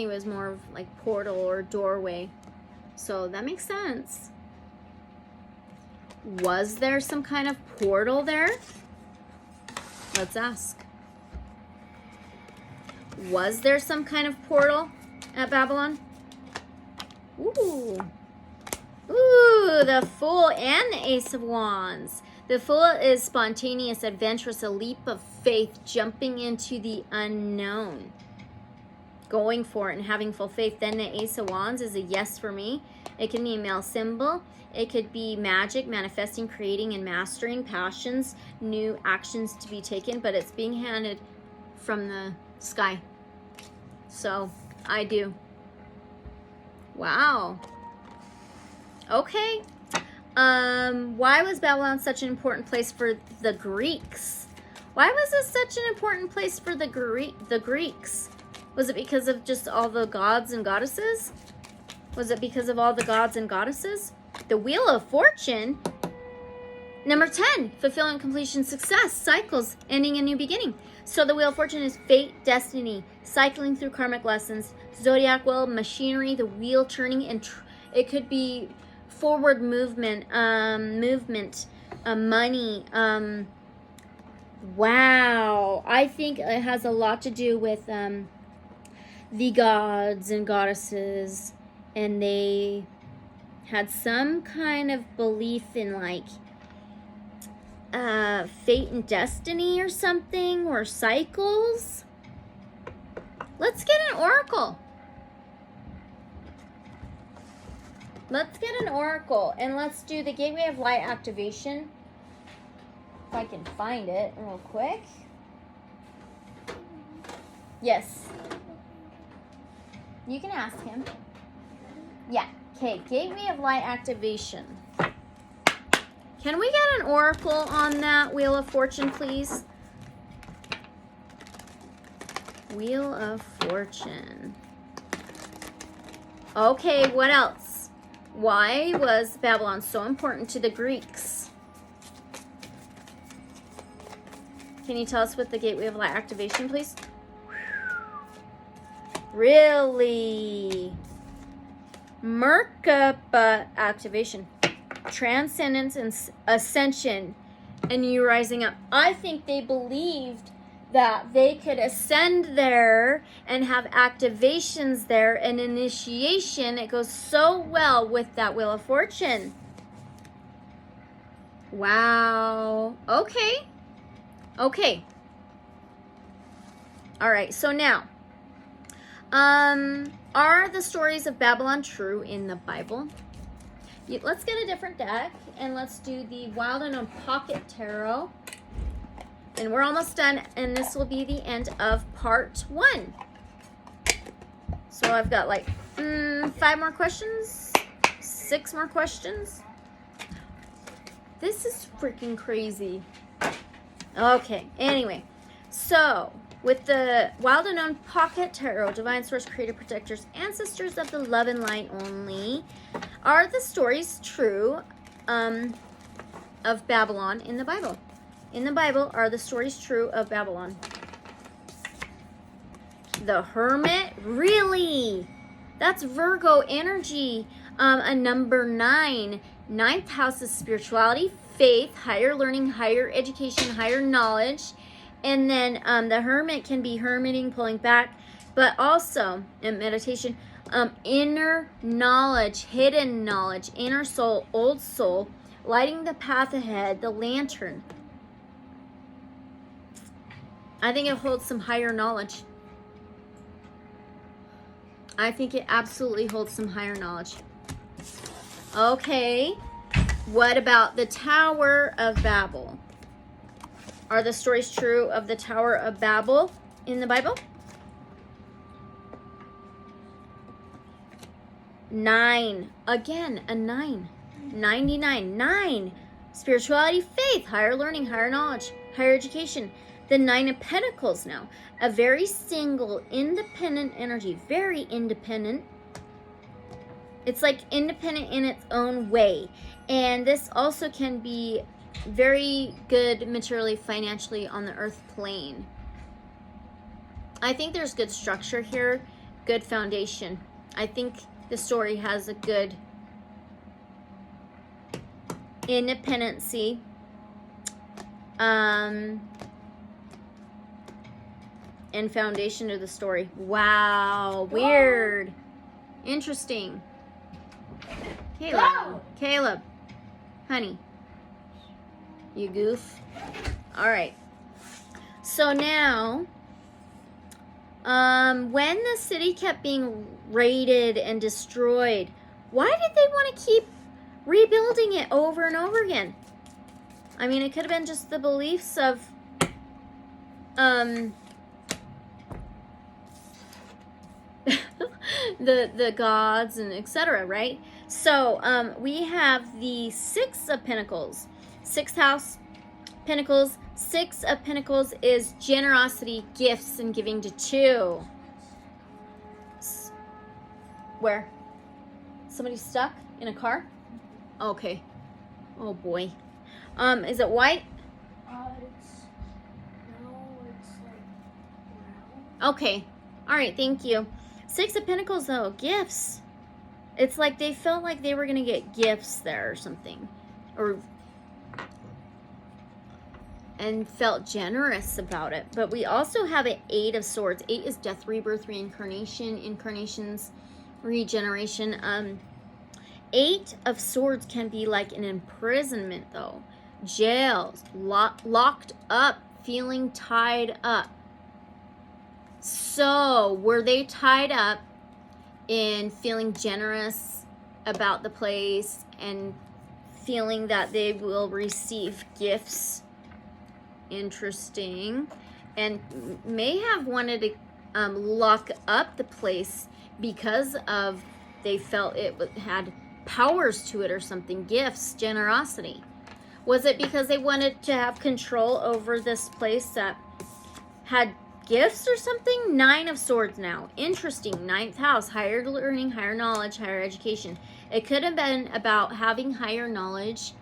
was more of like portal or doorway. So that makes sense. Was there some kind of portal there? Let's ask. Was there some kind of portal at Babylon? Ooh. Ooh, the Fool and the Ace of Wands. The Fool is spontaneous, adventurous, a leap of faith, jumping into the unknown. Going for it and having full faith. Then the Ace of Wands is a yes for me. It can be a male symbol. It could be magic, manifesting, creating, and mastering, passions, new actions to be taken, but it's being handed from the sky. So, I do. Wow. Okay. Why was Babylon such an important place for the Greeks? Why was this such an important place for the Greeks? Was it because of just all the gods and goddesses? Was it because of all the gods and goddesses? The Wheel of Fortune? Number 10, fulfillment, completion, success, cycles, ending a new beginning. So the Wheel of Fortune is fate, destiny, cycling through karmic lessons, zodiac wheel, machinery, the wheel turning, and it could be forward movement, money. Wow. I think it has a lot to do with the gods and goddesses, and they had some kind of belief in like fate and destiny or something, or cycles. Let's get an oracle. Let's get an oracle, and let's do the Gateway of Light activation. If I can find it real quick. Yes. You can ask him. Yeah. Okay, Gateway of Light activation. Can we get an oracle on that Wheel of Fortune, please? Wheel of Fortune. Okay, what else? Why was Babylon so important to the Greeks? Can you tell us what the Gateway of Light activation, please? Really? Merkaba activation. Transcendence and ascension, and you rising up. I think they believed that they could ascend there and have activations there and initiation. It goes so well with that Wheel of Fortune. Wow. Okay. Okay. All right. So now, are the stories of Babylon true in the Bible? Let's get a different deck, and let's do the Wild Unknown Pocket Tarot. And we're almost done, and this will be the end of part 1. So I've got like 5 more questions, 6 more questions. This is freaking crazy. Okay, anyway. So, with the Wild Unknown Pocket Tarot, Divine Source, Creator, Protectors, Ancestors of the Love and Light only, are the stories true of Babylon in the Bible? In the Bible, are the stories true of Babylon? The Hermit? Really? That's Virgo energy. A number 9. 9th house is spirituality, faith, higher learning, higher education, higher knowledge. And then the Hermit can be hermiting, pulling back, but also in meditation, inner knowledge, hidden knowledge, inner soul, old soul, lighting the path ahead, the lantern. I think it holds some higher knowledge. I think it absolutely holds some higher knowledge. Okay, what about the Tower of Babel? Are the stories true of the Tower of Babel in the Bible? 9. Again, a 9. 99. 9. Spirituality, faith, higher learning, higher knowledge, higher education. The 9 of Pentacles now. A very single, independent energy. Very independent. It's like independent in its own way. And this also can be very good materially, financially on the earth plane. I think there's good structure here, good foundation. I think the story has a good independency, and foundation to the story. Wow, weird. Interesting. Caleb, honey. You goof. All right. So now, when the city kept being raided and destroyed, why did they want to keep rebuilding it over and over again? I mean, it could have been just the beliefs of, the gods and etc., right? So, we have the 6 of Pentacles. 6th house, Pentacles. 6 of Pentacles is generosity, gifts, and giving to 2. Where? Somebody stuck in a car? Okay. Oh boy. Is it white? It's like brown. Okay. All right, thank you. Six of Pentacles, though. Gifts. It's like they felt like they were going to get gifts there or something. And felt generous about it. But we also have an Eight of Swords. 8 is death, rebirth, reincarnation, incarnations, regeneration. 8 of Swords can be like an imprisonment, though. Jails, locked up, feeling tied up. So, were they tied up in feeling generous about the place and feeling that they will receive gifts? Interesting. And may have wanted to lock up the place because of they felt it had powers to it or something. Gifts, generosity. Was it because they wanted to have control over this place that had gifts or something? 9 of Swords now. Interesting. 9th house. Higher learning, higher knowledge, higher education. It could have been about having higher knowledge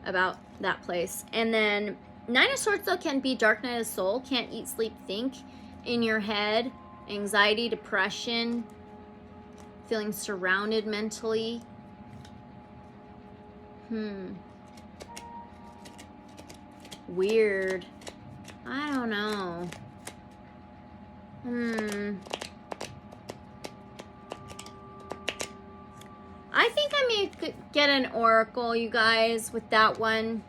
about that place. And then 9 of Swords, though, can be dark night of soul. Can't eat, sleep, think in your head. Anxiety, depression. Feeling surrounded mentally. Weird. I don't know. I think I may get an oracle, you guys, with that one.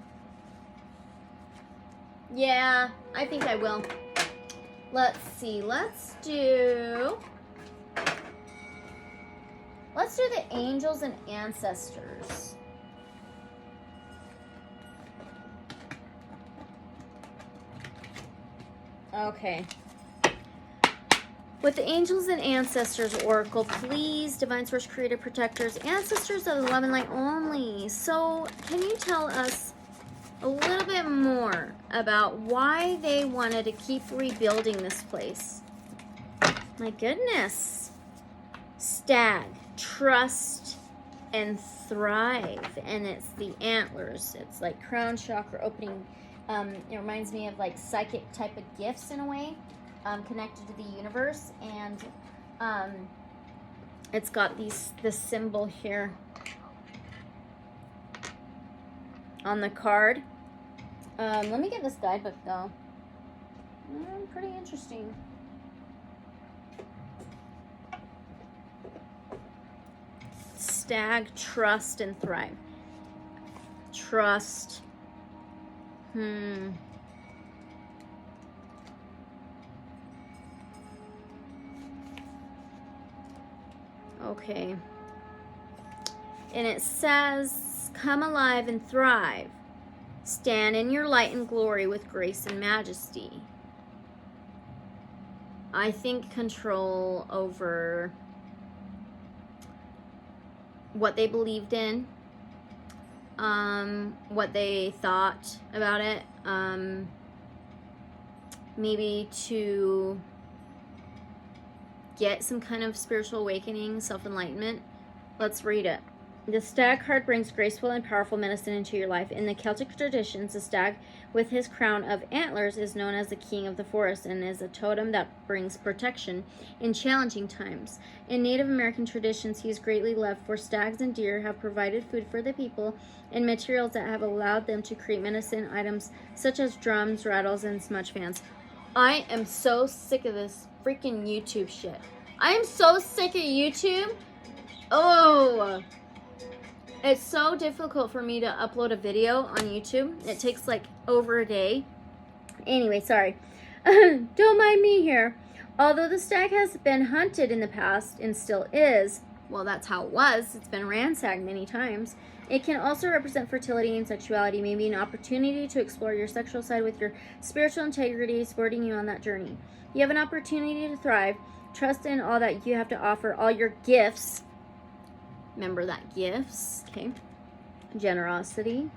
Yeah, I think I will. Let's see. Let's do the angels and ancestors. Okay. With the angels and ancestors oracle, please, divine source, creator, protectors, ancestors of the love and light only. So, can you tell us a little bit more about why they wanted to keep rebuilding this place? My goodness. Stag, trust and thrive. And it's the antlers. It's like crown chakra opening. It reminds me of like psychic type of gifts in a way, connected to the universe. And it's got this symbol here on the card. Let me get this guidebook though. Pretty interesting. Stag, trust, and thrive. Trust. Okay. And it says, come alive and thrive. Stand in your light and glory with grace and majesty. I think control over what they believed in, what they thought about it, maybe to get some kind of spiritual awakening, self-enlightenment. Let's read it. The stag card brings graceful and powerful medicine into your life. In the Celtic traditions, the stag with his crown of antlers is known as the king of the forest and is a totem that brings protection in challenging times. In Native American traditions, he is greatly loved, for stags and deer have provided food for the people and materials that have allowed them to create medicine items such as drums, rattles, and smudge fans. I am so sick of this freaking YouTube shit. I am so sick of YouTube. Oh, it's so difficult for me to upload a video on YouTube. It takes like over a day. Anyway, sorry. Don't mind me here. Although the stag has been hunted in the past and still is, well, that's how it was. It's been ransacked many times. It can also represent fertility and sexuality, maybe an opportunity to explore your sexual side with your spiritual integrity, supporting you on that journey. You have an opportunity to thrive. Trust in all that you have to offer, all your gifts. Remember that, gifts, okay? Generosity.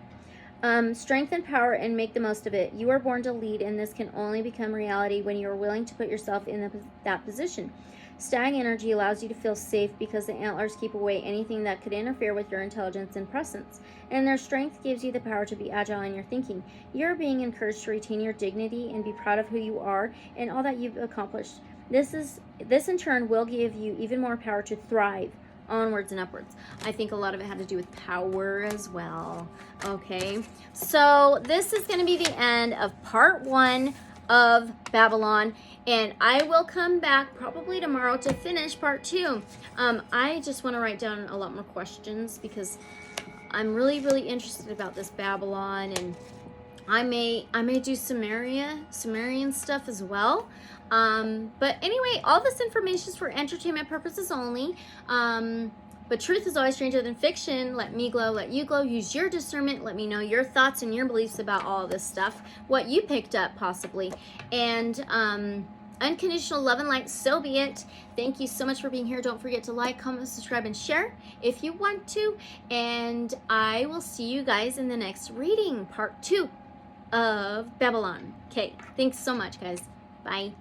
Strength and power, and make the most of it. You are born to lead, and this can only become reality when you are willing to put yourself in that position. Stag energy allows you to feel safe because the antlers keep away anything that could interfere with your intelligence and presence. And their strength gives you the power to be agile in your thinking. You're being encouraged to retain your dignity and be proud of who you are and all that you've accomplished. This in turn will give you even more power to thrive onwards and upwards. I think a lot of it had to do with power as well. Okay, so this is going to be the end of part 1 of Babylon, and I will come back probably tomorrow to finish part 2. I just want to write down a lot more questions because I'm really interested about this Babylon, and I may do Sumerian stuff as well. But anyway, all this information is for entertainment purposes only. But truth is always stranger than fiction. Let me glow, let you glow. Use your discernment. Let me know your thoughts and your beliefs about all of this stuff. What you picked up possibly. And unconditional love and light, so be it. Thank you so much for being here. Don't forget to like, comment, subscribe, and share if you want to. And I will see you guys in the next reading, part 2 of Babylon. Okay, thanks so much, guys. Bye.